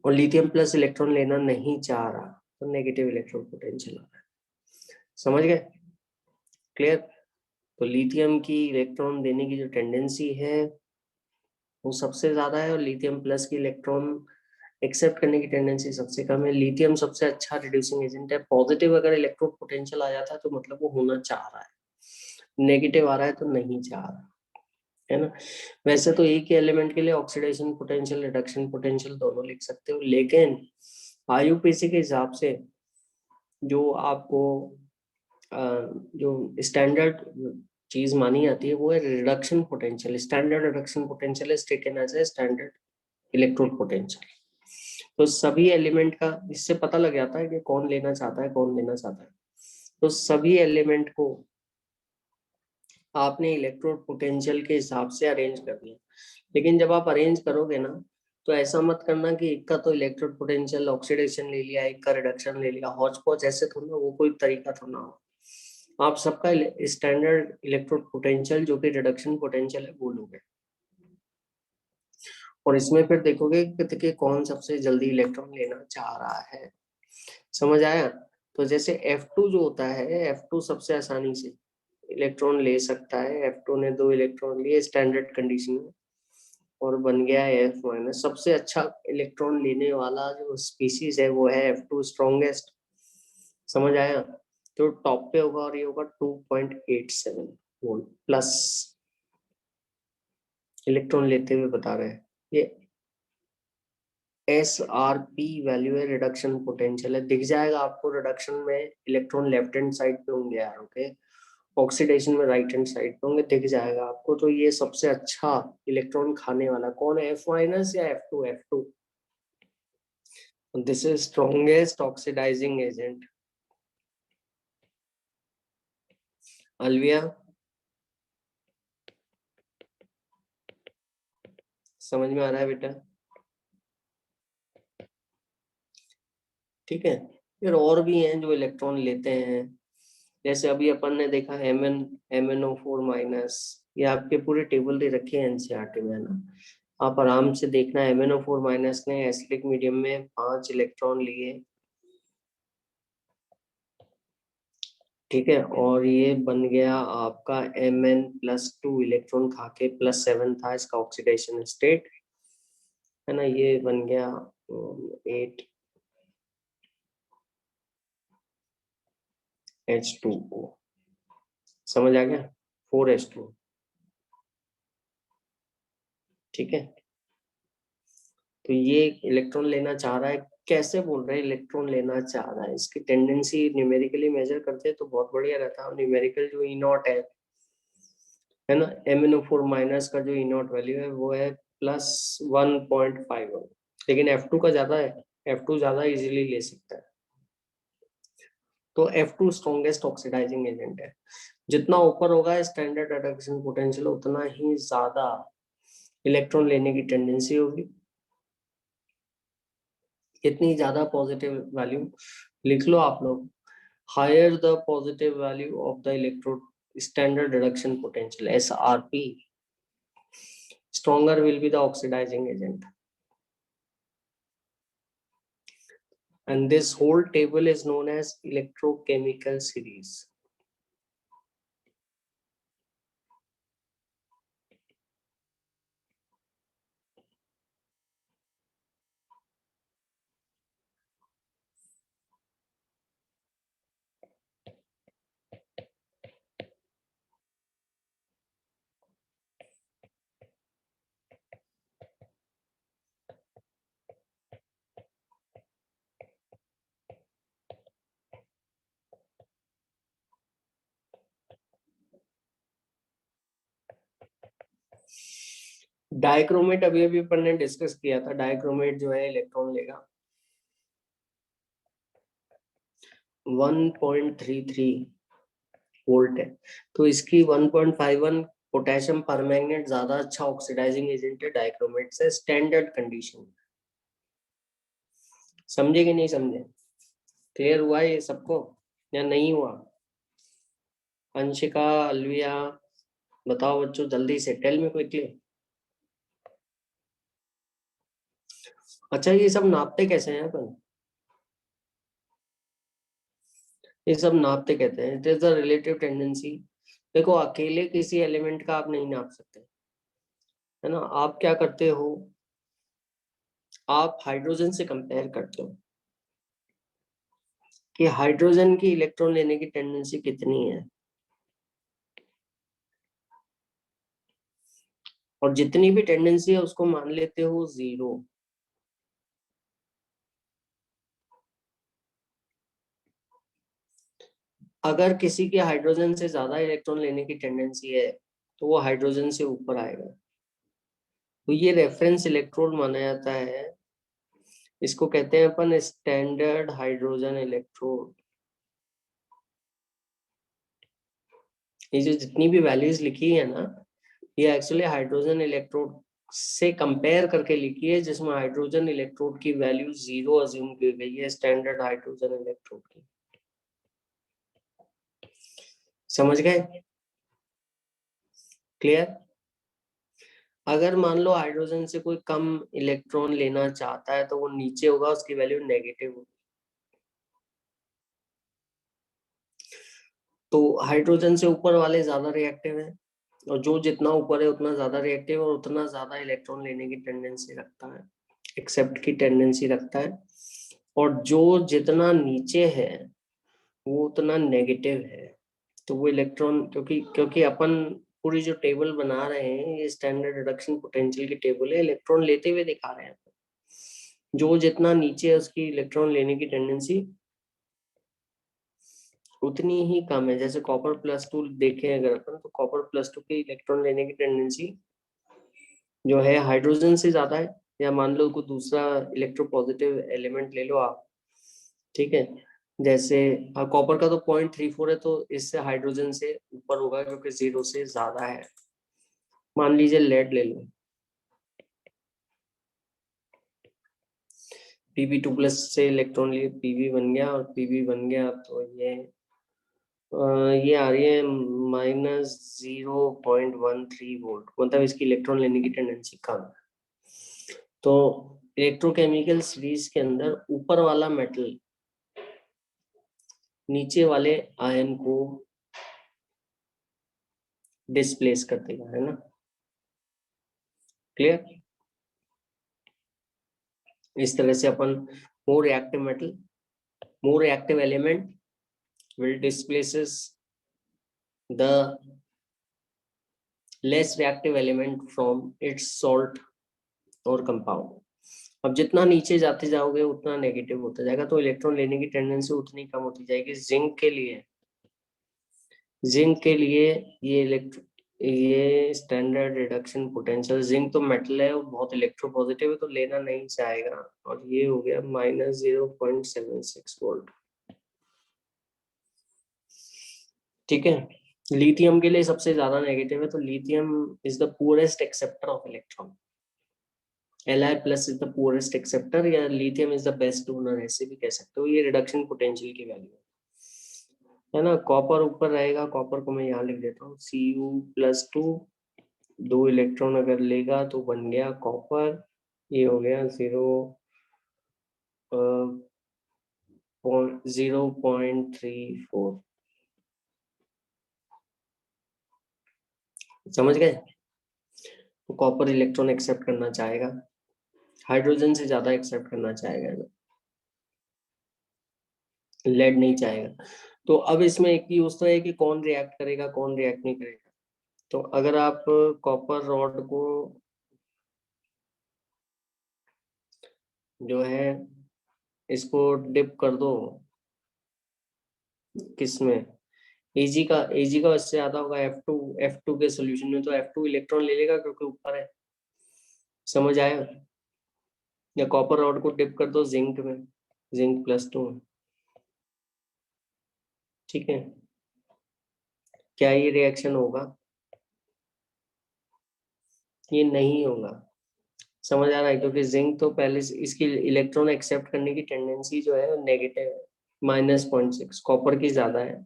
और लिथियम प्लस इलेक्ट्रॉन लेना नहीं चाह रहा, तो नेगेटिव इलेक्ट्रोड पोटेंशियल आ रहा है। समझ गए? क्लियर? तो लिथियम की इलेक्ट्रॉन देने की जो टेंडेंसी है वो सबसे ज्यादा है, और लिथियम प्लस की इलेक्ट्रॉन एक्सेप्ट करने की टेंडेंसी सबसे कम है। लिथियम सबसे अच्छा रिड्यूसिंग एजेंट है। पॉजिटिव अगर इलेक्ट्रोड पोटेंशियल आ जाता है तो मतलब वो होना चाह रहा है, नेगेटिव आ रहा है तो नहीं चाह रहा, है ना। वैसे तो एक ही एलिमेंट के लिए ऑक्सीडेशन पोटेंशियल, रिडक्शन पोटेंशियल दोनों लिख सकते हो, लेकिन आईयूपीएसी के हिसाब से जो आपको जो स्टैंडर्ड चीज मानी जाती है वो है reduction potential. Standard reduction potential is taken as a standard electrode potential. तो सभी एलिमेंट का इससे पता लग जाता है कि कौन लेना चाहता है, कौन लेना चाहता है। तो सभी एलिमेंट को आपने इलेक्ट्रोड पोटेंशियल के हिसाब से अरेंज कर दिया। लेकिन जब आप अरेंज करोगे ना, तो ऐसा मत करना कि एक का तो इलेक्ट्रोड पोटेंशियल ऑक्सीडेशन ले लिया, एक का रिडक्शन ले लिया, हौच पौच, ऐसे थोड़ा, वो कोई तरीका थोड़ा हो। आप सबका स्टैंडर्ड इलेक्ट्रोड पोटेंशियल जो कि रिडक्शन पोटेंशियल है वो लोगे, और इसमें फिर देखोगे कि कौन सबसे जल्दी इलेक्ट्रॉन लेना चाह रहा है। समझ आया? तो जैसे F2 जो होता है, F2 सबसे आसानी से इलेक्ट्रॉन ले सकता है। F2 ने 2 इलेक्ट्रॉन लिए स्टैंडर्ड कंडीशन में, और बन गया है F-। सबसे अच्छा इलेक्ट्रॉन लेने वाला जो स्पीसीज है वो है F2, स्ट्रॉन्गेस्ट। समझ आया? तो टॉप पे होगा और ये होगा 2.87 वोल्ट प्लस, इलेक्ट्रॉन लेते हुए बता रहे हैं। ये SRP वैल्यू है, रिडक्शन पोटेंशियल है, दिख जाएगा आपको। रिडक्शन में इलेक्ट्रॉन लेफ्ट हैंड साइड पे होंगे यार, ओके। ऑक्सीडेशन में राइट हैंड साइड पे होंगे, दिख जाएगा आपको। तो ये सबसे अच्छा इलेक्ट्रॉन खाने वाला कौन है, F- या F2? F2, this is strongest oxidizing agent. Alvia, समझ में आ रहा है बेटा? ठीक है। फिर और भी हैं जो इलेक्ट्रॉन लेते हैं, जैसे अभी अपन ने देखा MnO4 माइनस। ये आपके पूरे टेबल दे रखे हैं एनसीईआरटी में, है ना। आप आराम से देखना, MnO4 माइनस ने एसिडिक मीडियम में 5 इलेक्ट्रॉन लिए, ठीक है, और ये बन गया आपका Mn+2 इलेक्ट्रॉन खा के +7 था इसका ऑक्सीडेशन स्टेट, है ना। ये बन गया 8 H2O, समझ आ गया, 4 H2, ठीक है। तो ये इलेक्ट्रॉन लेना चाह रहा है, कैसे बोल रहे हैं इलेक्ट्रॉन लेना चाह रहा है, इसकी टेंडेंसी न्यूमेरिकली मेजर करते हैं तो बहुत बढ़िया रहता है। न्यूमेरिकल जो E0 है ना, MnO4 माइनस का जो E0 वैल्यू है वो है +1.51, लेकिन F2 का ज्यादा है, F2 ज्यादा इजीली ले सकता है। तो F2 स्ट्रॉन्गेस्ट ऑक्सीडाइजिंग एजेंट है। जितना ऊपर होगा स्टैंडर्ड रिडक्शन पोटेंशियल, उतना ही ज्यादा इलेक्ट्रॉन लेने की टेंडेंसी होगी। इतनी ज्यादा पॉजिटिव वैल्यू लिख लो आप लोग। Higher the positive value of the electrode standard reduction potential SRP, stronger will be the oxidizing agent. And this whole table is known as electrochemical series. Dichromate अभी अभी अपन ने डिस्कस किया था। डाइक्रोमेट जो है इलेक्ट्रॉन लेगा 1.33 वोल्ट है, तो इसकी 1.51 पोटेशियम परमैंगनेट ज्यादा अच्छा ऑक्सीडाइजिंग एजेंट है डाइक्रोमेट से स्टैंडर्ड कंडीशन। समझे कि नहीं समझे? क्लियर हुआ ये सबको या नहीं हुआ? अंशिका, अलविया, बताओ बच्चों जल्दी से, टेल मी क्विकली। अच्छा, ये सब नापते कैसे हैं अपन? ये सब नापते कहते हैं, it is the relative tendency. देखो, अकेले किसी एलिमेंट का आप नहीं नाप सकते, है ना। आप क्या करते हो, आप हाइड्रोजन से कंपेयर करते हो कि हाइड्रोजन की इलेक्ट्रॉन लेने की टेंडेंसी कितनी है, और जितनी भी टेंडेंसी है उसको मान लेते हो 0। अगर किसी के हाइड्रोजन से ज्यादा इलेक्ट्रॉन लेने की टेंडेंसी है तो वो हाइड्रोजन से ऊपर आएगा, तो ये रेफरेंस इलेक्ट्रोड माना जाता है। इसको कहते हैं अपन स्टैंडर्ड हाइड्रोजन इलेक्ट्रोड। ये जो जितनी भी वैल्यूज लिखी है ना, ये एक्चुअली हाइड्रोजन इलेक्ट्रोड से कंपेयर करके लिखी है, जिसमें हाइड्रोजन इलेक्ट्रोड की वैल्यू 0 अज्यूम की गई है स्टैंडर्ड हाइड्रोजन इलेक्ट्रोड की। समझ गए? क्लियर? अगर मान लो हाइड्रोजन से कोई कम इलेक्ट्रॉन लेना चाहता है तो वो नीचे होगा, उसकी वैल्यू नेगेटिव होगी। तो हाइड्रोजन से ऊपर वाले ज्यादा रिएक्टिव है, और जो जितना ऊपर है उतना ज्यादा रिएक्टिव और उतना ज्यादा इलेक्ट्रॉन लेने की टेंडेंसी रखता है, एक्सेप्ट की टेंडेंसी रखता है। और जो जितना नीचे है वो उतना नेगेटिव है। तो वो इलेक्ट्रॉन, क्योंकि अपन पूरी जो टेबल बना रहे हैं ये स्टैंडर्ड रिडक्शन पोटेंशियल की टेबल है, इलेक्ट्रॉन लेते हुए दिखा रहे हैं। जो जितना नीचे है उसकी इलेक्ट्रॉन लेने की टेंडेंसी उतनी ही कम है। जैसे Cr+2 देखें अगर अपन, तो Cr+2 की इलेक्ट्रॉन लेने की टेंडेंसी जो है हाइड्रोजन से ज्यादा है। या मान लो कोई दूसरा इलेक्ट्रोपॉजिटिव एलिमेंट ले लो आप, ठीक है। जैसे कॉपर का तो 0.34 है, तो इससे हाइड्रोजन से ऊपर होगा जो कि 0 से ज्यादा है। मान लीजिए लेड ले लो, Pb2+ से इलेक्ट्रॉन लिए Pb बन गया, और Pb बन गया तो ये आ रही है -0.13 वोल्ट, मतलब इसकी इलेक्ट्रॉन लेने की टेंडेंसी कम है। तो इलेक्ट्रोकेमिकल सीरीज के अंदर ऊपर वाला मेटल नीचे वाले आयन को डिस्प्लेस कर देगा, है ना। क्लियर। इस तरह से अपन more reactive metal, more reactive element will displaces the less reactive element from its salt और compound। अब जितना नीचे जाते जाओगे उतना नेगेटिव होता जाएगा, तो इलेक्ट्रॉन लेने की टेंडेंसी उतनी कम होती जाएगी। जिंक के लिए ये स्टैंडर्ड रिडक्शन पोटेंशियल, जिंक तो मेटल है, वो बहुत इलेक्ट्रोपॉजिटिव है, तो लेना नहीं चाहेगा। और ये हो गया -0.76 वोल्ट। ठीक है। लिथियम के लिए सबसे ज्यादा नेगेटिव है, तो lithium is the poorest acceptor of electron. Li+ is the poorest acceptor, या lithium is the best donor, ऐसे भी कह सकते हो। ये रिडक्शन पोटेंशियल की वैल्यू है ना। कॉपर ऊपर रहेगा, कॉपर को मैं यहाँ लिख देता हूँ Cu+2, 2 इलेक्ट्रॉन अगर लेगा तो बन गया कॉपर। ये हो गया 0.34। समझ गए। तो कॉपर इलेक्ट्रॉन एक्सेप्ट करना चाहेगा, हाइड्रोजन से ज्यादा एक्सेप्ट करना चाहेगा, लेड नहीं चाहेगा। तो अब इसमें एक ही होता है कि कौन रिएक्ट करेगा कौन रिएक्ट नहीं करेगा। तो अगर आप कॉपर रॉड को जो है इसको डिप कर दो किसमें, एजी का इससे ज्यादा होगा F2 के सोल्यूशन में, तो F2 इलेक्ट्रॉन ले लेगा क्योंकि ऊपर है। समझ आया। या कॉपर रॉड को डिप कर दो जिंक में, Zn+2, ठीक है। क्या ये रिएक्शन होगा? ये नहीं होगा। समझ आ रहा है, क्योंकि जिंक तो पहले से इसकी इलेक्ट्रॉन एक्सेप्ट करने की टेंडेंसी जो है नेगेटिव है, -0.6। कॉपर की ज्यादा है,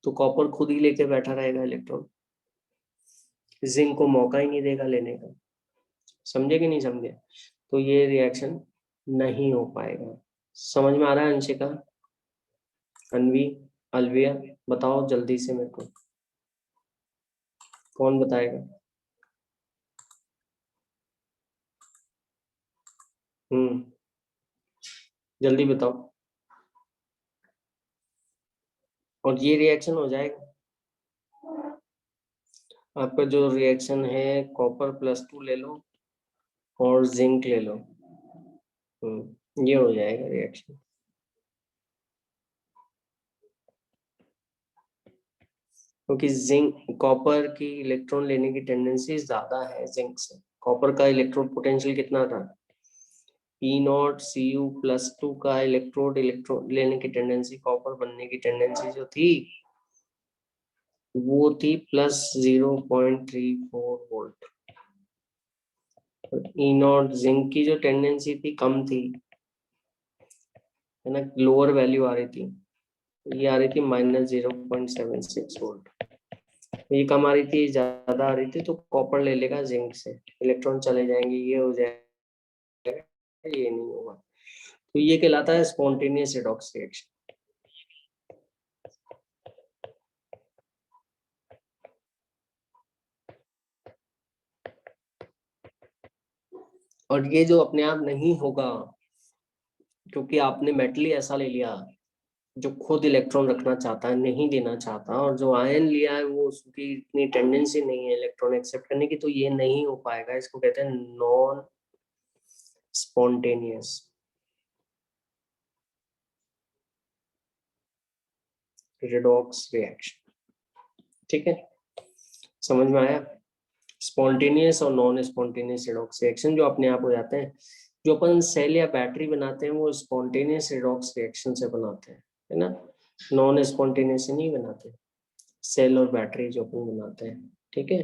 तो कॉपर खुद ही लेके बैठा रहेगा इलेक्ट्रॉन, जिंक को मौका ही नहीं देगा लेने का। समझे कि नहीं समझे। तो ये रिएक्शन नहीं हो पाएगा। समझ में आ रहा है अंशिका, अनवी, अलविया? बताओ जल्दी से मेरे को, कौन बताएगा। जल्दी बताओ। और ये रिएक्शन हो जाएगा। आपका जो रिएक्शन है Cr+2 ले लो और जिंक ले लो, ये हो जाएगा रिएक्शन। क्योंकि जिंक, कॉपर की इलेक्ट्रॉन लेने की टेंडेंसी ज्यादा है जिंक से। कॉपर का इलेक्ट्रोड पोटेंशियल कितना था, E0Cu+2 का इलेक्ट्रोड लेने की टेंडेंसी, कॉपर बनने की टेंडेंसी जो थी वो थी +0.34 वोल्ट। E0 जिंक की जो टेंडेंसी थी कम थी, है ना, लोअर वैल्यू आ रही थी। ये आ रही थी -0.76 वोल्ट। ये कम आ रही थी, ज्यादा आ रही थी, तो कॉपर ले लेगा जिंक से, इलेक्ट्रॉन चले जाएंगे, ये हो जाएगा, ये नहीं होगा। तो ये कहलाता है स्पॉन्टेनियस रिडॉक्स रिएक्शन। और ये जो अपने आप नहीं होगा, क्योंकि आपने मेटल ही ऐसा ले लिया जो खुद इलेक्ट्रॉन रखना चाहता है, नहीं देना चाहता, और जो आयन लिया है वो उसकी इतनी टेंडेंसी नहीं है इलेक्ट्रॉन एक्सेप्ट करने की, तो ये नहीं हो पाएगा। इसको कहते हैं नॉन स्पॉन्टेनियस रेडॉक्स रिएक्शन। ठीक है, समझ में आया? स्पॉन्टेनियस और नॉन स्पॉन्टेनियस रेडॉक्स रिएक्शन जो अपने आप हो जाते हैं। जो अपन सेल या बैटरी बनाते हैं वो स्पॉन्टेनियस रेडॉक्स रिएक्शन से बनाते हैं, है ना, नॉन स्पॉन्टेनियस से नहीं बनाते सेल और बैटरी जो अपन बनाते हैं। ठीक है,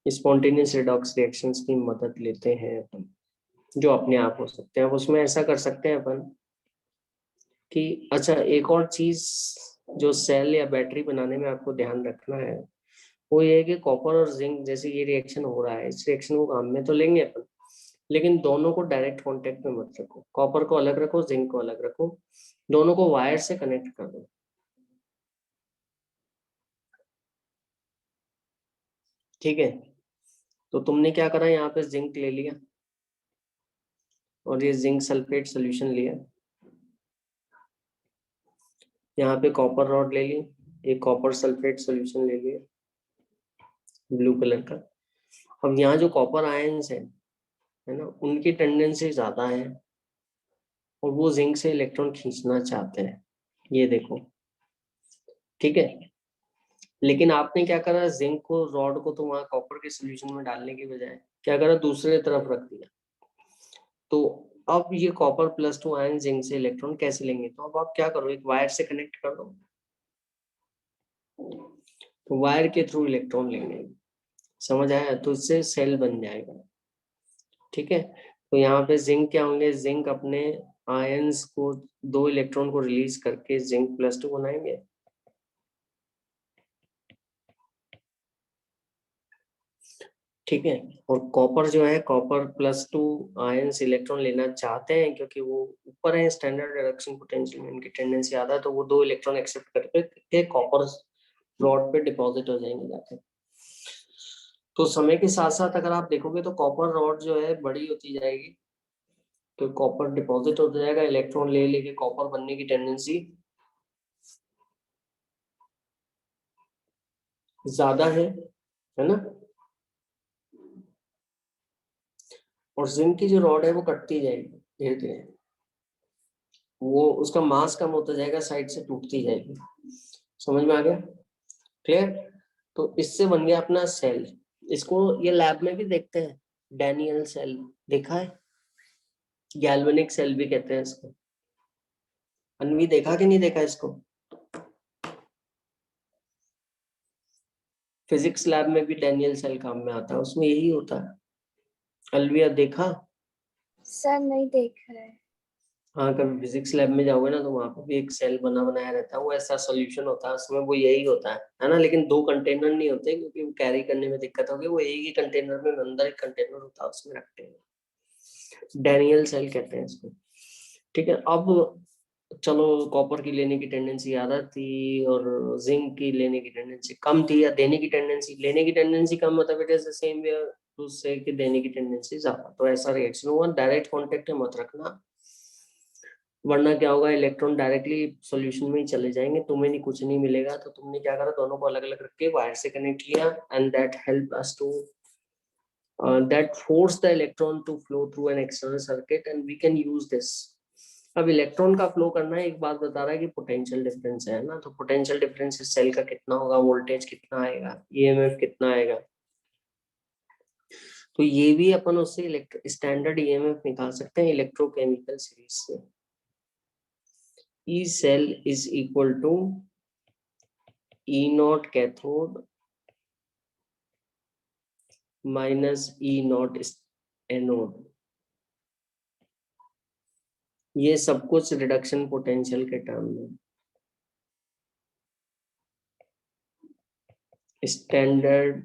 स्पॉन्टेनियस रेडॉक्स रिएक्शंस की मदद लेते हैं अपन, जो अपने आप हो सकते हैं। अब उसमें ऐसा कर सकते हैं अपन कि अच्छा, एक और चीज जो सेल या बैटरी बनाने में आपको ध्यान रखना है वो ये है कि कॉपर और जिंक जैसे ये रिएक्शन हो रहा है, इस रिएक्शन को काम में तो लेंगे अपन, लेकिन दोनों को डायरेक्ट कांटेक्ट में मत रखो। कॉपर को अलग रखो, जिंक को अलग रखो, दोनों को वायर से कनेक्ट कर दो। ठीक है, तो तुमने क्या करा, यहाँ पे जिंक ले लिया और ये जिंक सल्फेट सोल्यूशन लिया, यहाँ पे कॉपर रॉड ले ली, एक कॉपर सल्फेट सोल्यूशन ले लिया ब्लू कलर का। अब यहाँ जो कॉपर आयंस है ना, उनकी टेंडेंसी ज्यादा है और वो जिंक से इलेक्ट्रॉन खींचना चाहते हैं, ये देखो। ठीक है, लेकिन आपने क्या करा, जिंक को रॉड को तो वहां कॉपर के सोल्यूशन में डालने की बजाय क्या करा, दूसरे तरफ रख दिया। तो अब ये कॉपर +2 आयन जिंक से इलेक्ट्रॉन कैसे लेंगे, तो अब आप क्या करो, एक वायर से कनेक्ट कर दो, तो वायर के थ्रू इलेक्ट्रॉन लेंगे। समझ आया? तो इससे सेल बन जाएगा। ठीक है, तो यहाँ पे जिंक क्या होंगे, जिंक अपने आयंस को, 2 इलेक्ट्रॉन को रिलीज करके जिंक +2 बनाएंगे। ठीक है, और कॉपर जो है, कॉपर +2 आयंस इलेक्ट्रॉन लेना चाहते हैं क्योंकि वो ऊपर है स्टैंडर्ड रिडक्शन पोटेंशियल में, इनकी टेंडेंसी ज्यादा है, तो वो 2 इलेक्ट्रॉन एक्सेप्ट करके कॉपर रॉड पे डिपॉजिट हो जाएंगे जाके। तो समय के साथ साथ अगर आप देखोगे तो कॉपर रॉड जो है बड़ी होती जाएगी, तो कॉपर डिपॉजिट हो जाएगा, इलेक्ट्रॉन ले लेके कॉपर बनने की टेंडेंसी ज्यादा है ना। और जिंक की जो रॉड है वो कटती जाएगी धीरे धीरे, वो उसका मास कम होता जाएगा, साइड से टूटती जाएगी। समझ में आ गया? क्लियर? तो इससे बन गया अपना सेल। इसको ये लैब में भी देखते हैं, डैनियल सेल देखा है, गैल्वेनिक सेल भी कहते हैं इसको। अनवी देखा कि नहीं देखा इसको? फिजिक्स लैब में भी डैनियल सेल काम में आता है, उसमें यही होता है। अलविया देखा? सर नहीं देखा है। हाँ, कभी फिजिक्स लैब में जाओगे ना तो वहां पर भी एक सेल बना बनाया रहता है, वो ऐसा सोल्यूशन होता है, उसमें वो यही होता है ना, लेकिन 2 कंटेनर नहीं होते क्योंकि वो कैरी करने में दिक्कत होगी, वो एक ही कंटेनर में, अंदर एक कंटेनर होता है उसमें रखते हैं, डैनियल सेल कहते हैं इसको। ठीक है, अब चलो, कॉपर की लेने की टेंडेंसी ज्यादा थी और जिंक की लेने की टेंडेंसी कम थी, या देने की टेंडेंसी, लेने की टेंडेंसी कम, मतलब it is the same way to say कि देने की टेंडेंसी ज्यादा, तो ऐसा रिएक्शन हुआ। डायरेक्ट कांटेक्ट में मत रखना, वरना क्या होगा, इलेक्ट्रॉन डायरेक्टली सॉल्यूशन में ही चले जाएंगे, तुम्हें नहीं, कुछ नहीं मिलेगा। तो तुमने क्या करा, दोनों को अलग अलग रख के वायर से कनेक्ट किया, and that help us to that force the electron to flow through an external circuit and we can use this। अब इलेक्ट्रॉन का फ्लो करना है, एक बात बता रहा है कि पोटेंशियल डिफरेंस है ना, तो पोटेंशियल डिफरेंस इस सेल का कितना होगा, वोल्टेज कितना आएगा, ईएमएफ कितना आएगा, तो ये भी अपन उससे स्टैंडर्ड ईएमएफ निकाल सकते हैं इलेक्ट्रोकेमिकल सीरीज से। E cell is equal to E naught cathode minus E naught anode. ये सब कुछ रिडक्शन पोटेंशियल के टर्म में, स्टैंडर्ड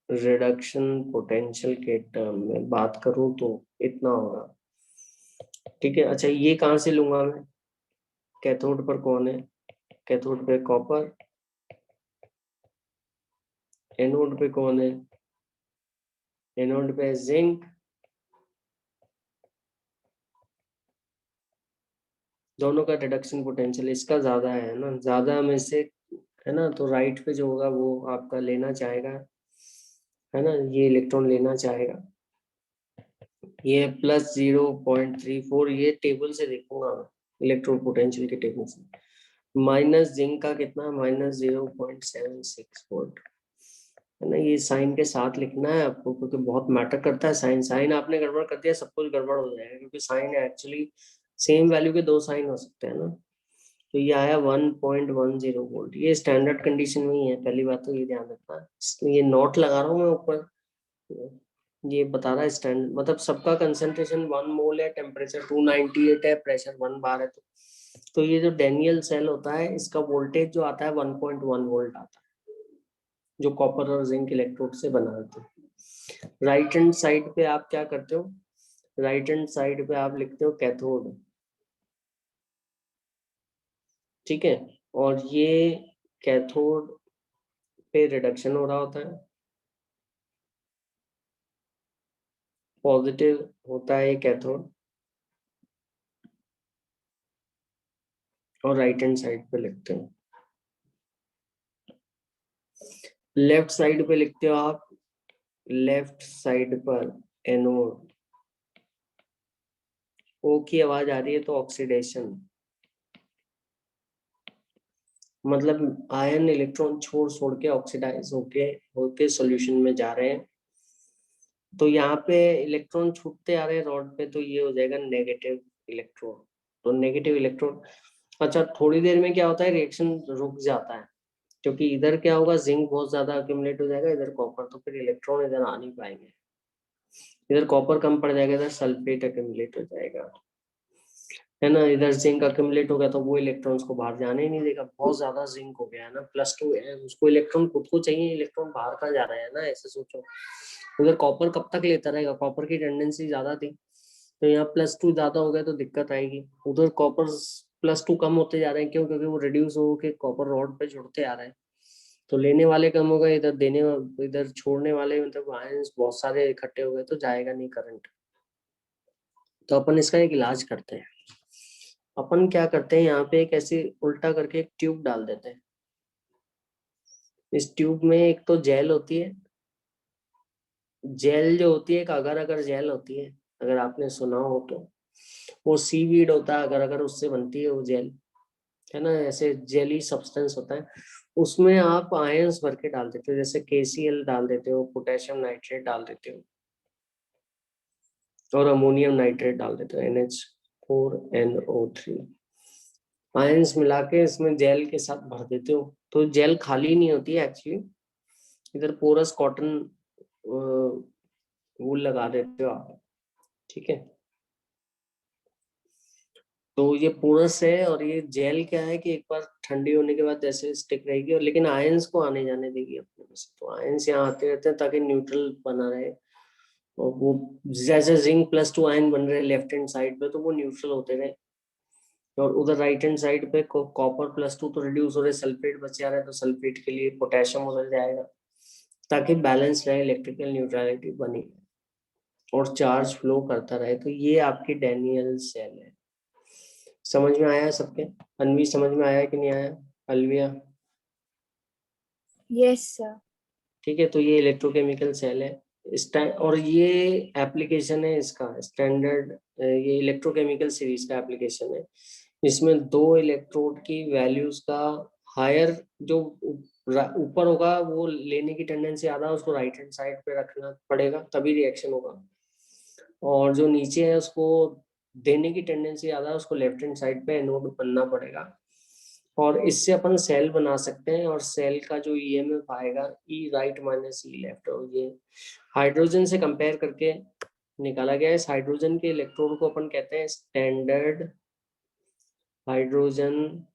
रिडक्शन पोटेंशियल के टर्म में बात करूं तो इतना होगा। ठीक है, अच्छा ये कहां से लूंगा मैं, कैथोड पर कौन है, कैथोड पे कॉपर, एनोड पे कौन है, एनोड पे जिंक, दोनों का रिडक्शन पोटेंशियल इसका ज्यादा है ना, ज्यादा में से है ना, तो राइट पे जो होगा वो आपका लेना चाहेगा, है ना, ये इलेक्ट्रॉन लेना चाहेगा। ये +0.34, ये टेबल से देखूंगा मैं, इलेक्ट्रॉन पोटेंशियल के टेबल से। माइनस जिंक का कितना, -0.76 वोल्ट, है ना। ये साइन के साथ लिखना है आपको, क्योंकि बहुत मैटर करता है साइन। साइन आपने गड़बड़ कर दिया, सब कुछ गड़बड़ हो जाएगा, क्योंकि साइन एक्चुअली सेम वैल्यू के दो साइन हो सकते हैं ना। तो ये आया 1.10 वोल्ट, ये स्टैंडर्ड कंडीशन में ही है, पहली बात तो ये ध्यान रखना। ये नोट लगा रहा हूँ मैं ऊपर, ये बता रहा है स्टैंड, मतलब सबका कंसंट्रेशन 1 मोल है, टेम्परेचर 298 है, प्रेशर 1 बार है। तो ये जो डेनियल सेल होता है, इसका वोल्टेज जो आता है 1.1 वोल्ट आता है, जो कॉपर और जिंक इलेक्ट्रोड से बना होता है। राइट हैंड साइड पे आप क्या करते हो, राइट हैंड साइड पे आप लिखते हो कैथोड, ठीक है। और ये कैथोड पे रिडक्शन हो रहा होता है, पॉजिटिव होता है कैथोड, और राइट हैंड साइड पे लिखते हो। लेफ्ट साइड पे लिखते हो आप, लेफ्ट साइड पर एनोड, ओ की आवाज आ रही है तो ऑक्सीडेशन, मतलब आयन इलेक्ट्रॉन छोड़ छोड़ के ऑक्सीडाइज होके होके सॉल्यूशन में जा रहे हैं। तो यहाँ पे इलेक्ट्रॉन छूटते आ रहे हैं रॉड पे, तो ये हो जाएगा नेगेटिव इलेक्ट्रॉन। तो नेगेटिव इलेक्ट्रॉन, अच्छा थोड़ी देर में क्या होता है, रिएक्शन रुक जाता है, क्योंकि इधर क्या होगा, जिंक बहुत ज्यादा अक्यूमुलेट हो जाएगा, इधर कॉपर, तो फिर इलेक्ट्रॉन इधर आ नहीं पाएंगे। इधर कॉपर कम पड़ जाएगा, इधर सल्फेट अक्यूमुलेट हो जाएगा, है ना। इधर जिंक अक्यूमुलेट हो गया तो वो इलेक्ट्रॉन्स को बाहर जाने ही नहीं देगा, बहुत ज्यादा जिंक हो गया है ना, +2 है, उसको इलेक्ट्रॉन खुद को चाहिए, इलेक्ट्रॉन बाहर कहाँ जा रहा है ना, ऐसे सोचो। उधर कॉपर कब तक लेता रहेगा, कॉपर की टेंडेंसी ज्यादा थी, तो यहाँ +2 ज्यादा हो गया तो दिक्कत आएगी। उधर कॉपर +2 कम होते जा रहे हैं, क्यों, क्योंकि वो रिड्यूस हो के कॉपर रॉड पे जुड़ते आ रहे हैं, तो लेने वाले कम हो गए, इधर देने, इधर छोड़ने वाले मतलब आयंस बहुत सारे इकट्ठे हो गए, तो जाएगा नहीं करंट। तो अपन इसका एक इलाज करते हैं। अपन क्या करते हैं, यहाँ पे एक ऐसे उल्टा करके एक ट्यूब डाल देते हैं। इस ट्यूब में एक तो जेल होती है, जेल जो होती है एक अगर अगर जेल होती है, अगर आपने सुना हो तो, वो सीवीड होता है, अगर अगर उससे बनती है वो जेल, है ना, ऐसे जेली सब्सटेंस होता है। उसमें आप आयंस भर के डाल देते हो, जैसे KCl डाल देते हो, पोटेशियम नाइट्रेट डाल देते हो, और अमोनियम नाइट्रेट डाल देते हो, NH4NO3 आयंस मिला के इसमें जेल के साथ भर देते हो। तो जेल खाली नहीं होती है एक्चुअली, इधर पोरस कॉटन वूल लगा देते हो आप, ठीक है। तो ये पोरस है, और ये जेल क्या है कि एक बार ठंडी होने के बाद ऐसे स्टिक रहेगी, और लेकिन आयंस को आने जाने देगी अपने में से। तो आयंस यहाँ आते रहते हैं ताकि न्यूट्रल बना रहे, और वो जैसे जिंक +2 आयन बन रहे लेफ्ट हैंड साइड पे, तो वो न्यूट्रल होते रहे। और उधर राइट हैंड साइड पे कॉपर +2 तो रिड्यूस हो रहे, सल्फेट बचे आ रहे, तो सल्फेट के लिए पोटेशियम उधर जाएगा, ताकि बैलेंस रहे, इलेक्ट्रिकल न्यूट्रलिटी बनी और चार्ज फ्लो करता रहे। तो ये आपकी डैनियल सेल है। समझ में आया सबके? अनवी समझ में आया कि नहीं आया? अलविया? Yes sir. ठीक है, तो ये इलेक्ट्रोकेमिकल सेल है इस टाइम, और ये एप्लीकेशन है इसका स्टैंडर्ड, ये इलेक्ट्रोकेमिकल सीरीज का एप्लीकेशन है। इसमें 2 इलेक्ट्रोड की वैल्यूज का हायर जो ऊपर होगा वो लेने की टेंडेंसी ज्यादा, उसको राइट हैंड साइड पे रखना पड़ेगा, तभी रिएक्शन होगा। और जो नीचे है उसको देने की टेंडेंसी ज्यादा है, उसको लेफ्ट हैंड साइड पे एनोड बनना पड़ेगा। और इससे अपन सेल बना सकते हैं, और सेल का जो EMF आएगा E right minus E left, और ये हाइड्रोजन से कंपेयर करके निकाला गया है। इस हाइड्रोजन के इलेक्ट्रोड को अपन कहते हैं स्टैंडर्ड हाइड्रोजन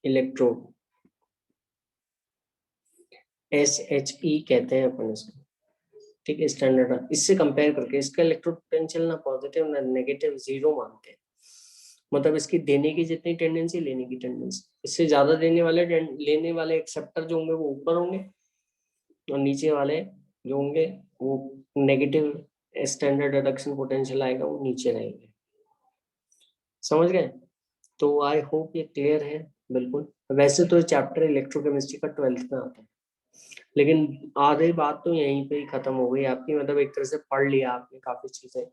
इलेक्ट्रोड, SHE कहते हैं अपन इसको, ठीक है। स्टैंडर्ड, इससे कंपेयर करके इसका इलेक्ट्रोड पोटेंशियल ना पॉजिटिव ना नेगेटिव, 0 मानते हैं। मतलब इसकी देने की जितनी टेंडेंसी, लेने की टेंडेंसी, इससे ज्यादा देने वाले लेने वाले एक्सेप्टर जो होंगे वो ऊपर होंगे, और नीचे वाले जो होंगे वो नेगेटिव स्टैंडर्ड रिडक्शन पोटेंशियल आएगा, वो नीचे रहेंगे। समझ गए? तो आई होप ये क्लियर है बिल्कुल। वैसे तो चैप्टर इलेक्ट्रोकेमिस्ट्री का 12th में आता है, लेकिन आधी बात तो यहीं पे ही खत्म हो गई आपकी, मतलब एक तरह से पढ़ लिया आपने काफी चीजें।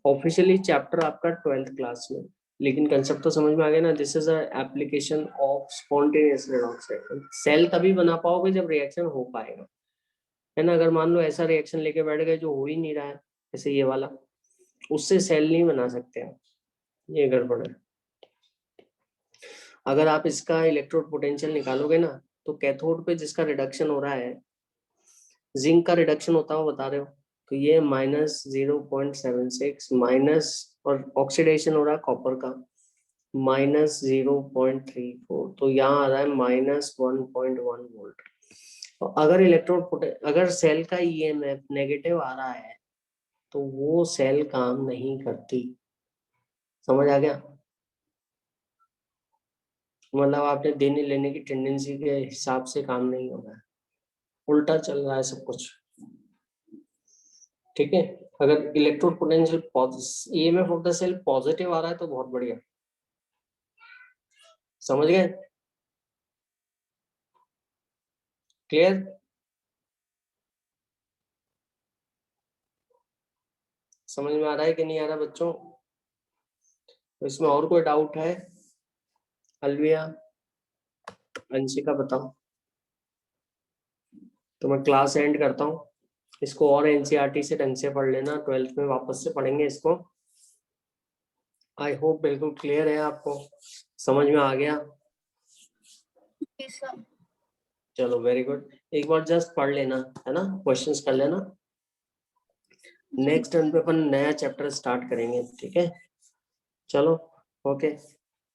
ऑफिशियली चैप्टर आपका 12th क्लास में, लेकिन कंसेप्ट तो समझ में आ गया ना। This is a application of spontaneous redox reaction. Cell तभी बना पाओगे जब रिएक्शन हो पाएगा, है ना। अगर मान लो ऐसा रिएक्शन लेके बैठ गए जो हो ही नहीं रहा है, जैसे ये वाला, उससे सेल नहीं बना सकते आप, ये गड़बड़ है। अगर आप इसका इलेक्ट्रोड पोटेंशियल निकालोगे ना, तो कैथोड पे जिसका रिडक्शन हो रहा है, जिंक का रिडक्शन होता है वो बता रहे हो, तो ये -0.76 माइनस, और ऑक्सीडेशन हो रहा है कॉपर का -0.34, तो यहाँ आ रहा है -1.1 वोल्ट। तो अगर अगर सेल का ईएमएफ नेगेटिव आ रहा है तो वो सेल काम नहीं करती। समझ आ गया? मतलब आपने देने लेने की टेंडेंसी के हिसाब से काम नहीं हो रहा है, उल्टा चल रहा है सब कुछ। ठीक है? अगर electrode potential EMF of the cell positive आ रहा है तो बहुत बढ़िया। समझ गए? क्लियर? समझ में आ रहा है कि नहीं आ रहा बच्चों? तो इसमें और कोई डाउट है? अलविया, अंशिका बताओ। तो मैं क्लास एंड करता हूँ। इसको और एनसीईआरटी से ढंग से पढ़ लेना, 12th में वापस से पढ़ेंगे इसको। आई होप बिल्कुल क्लियर है, आपको समझ में आ गया? चलो वेरी गुड। एक बार जस्ट पढ़ लेना, है ना, क्वेश्चंस कर लेना। नेक्स्ट टर्न पे अपन नया चैप्टर स्टार्ट करेंगे, ठीक है? चलो, okay,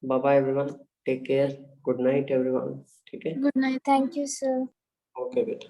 bye bye everyone, take care, good night everyone, ठीक है? Good night. Thank you, sir. Okay बेटा।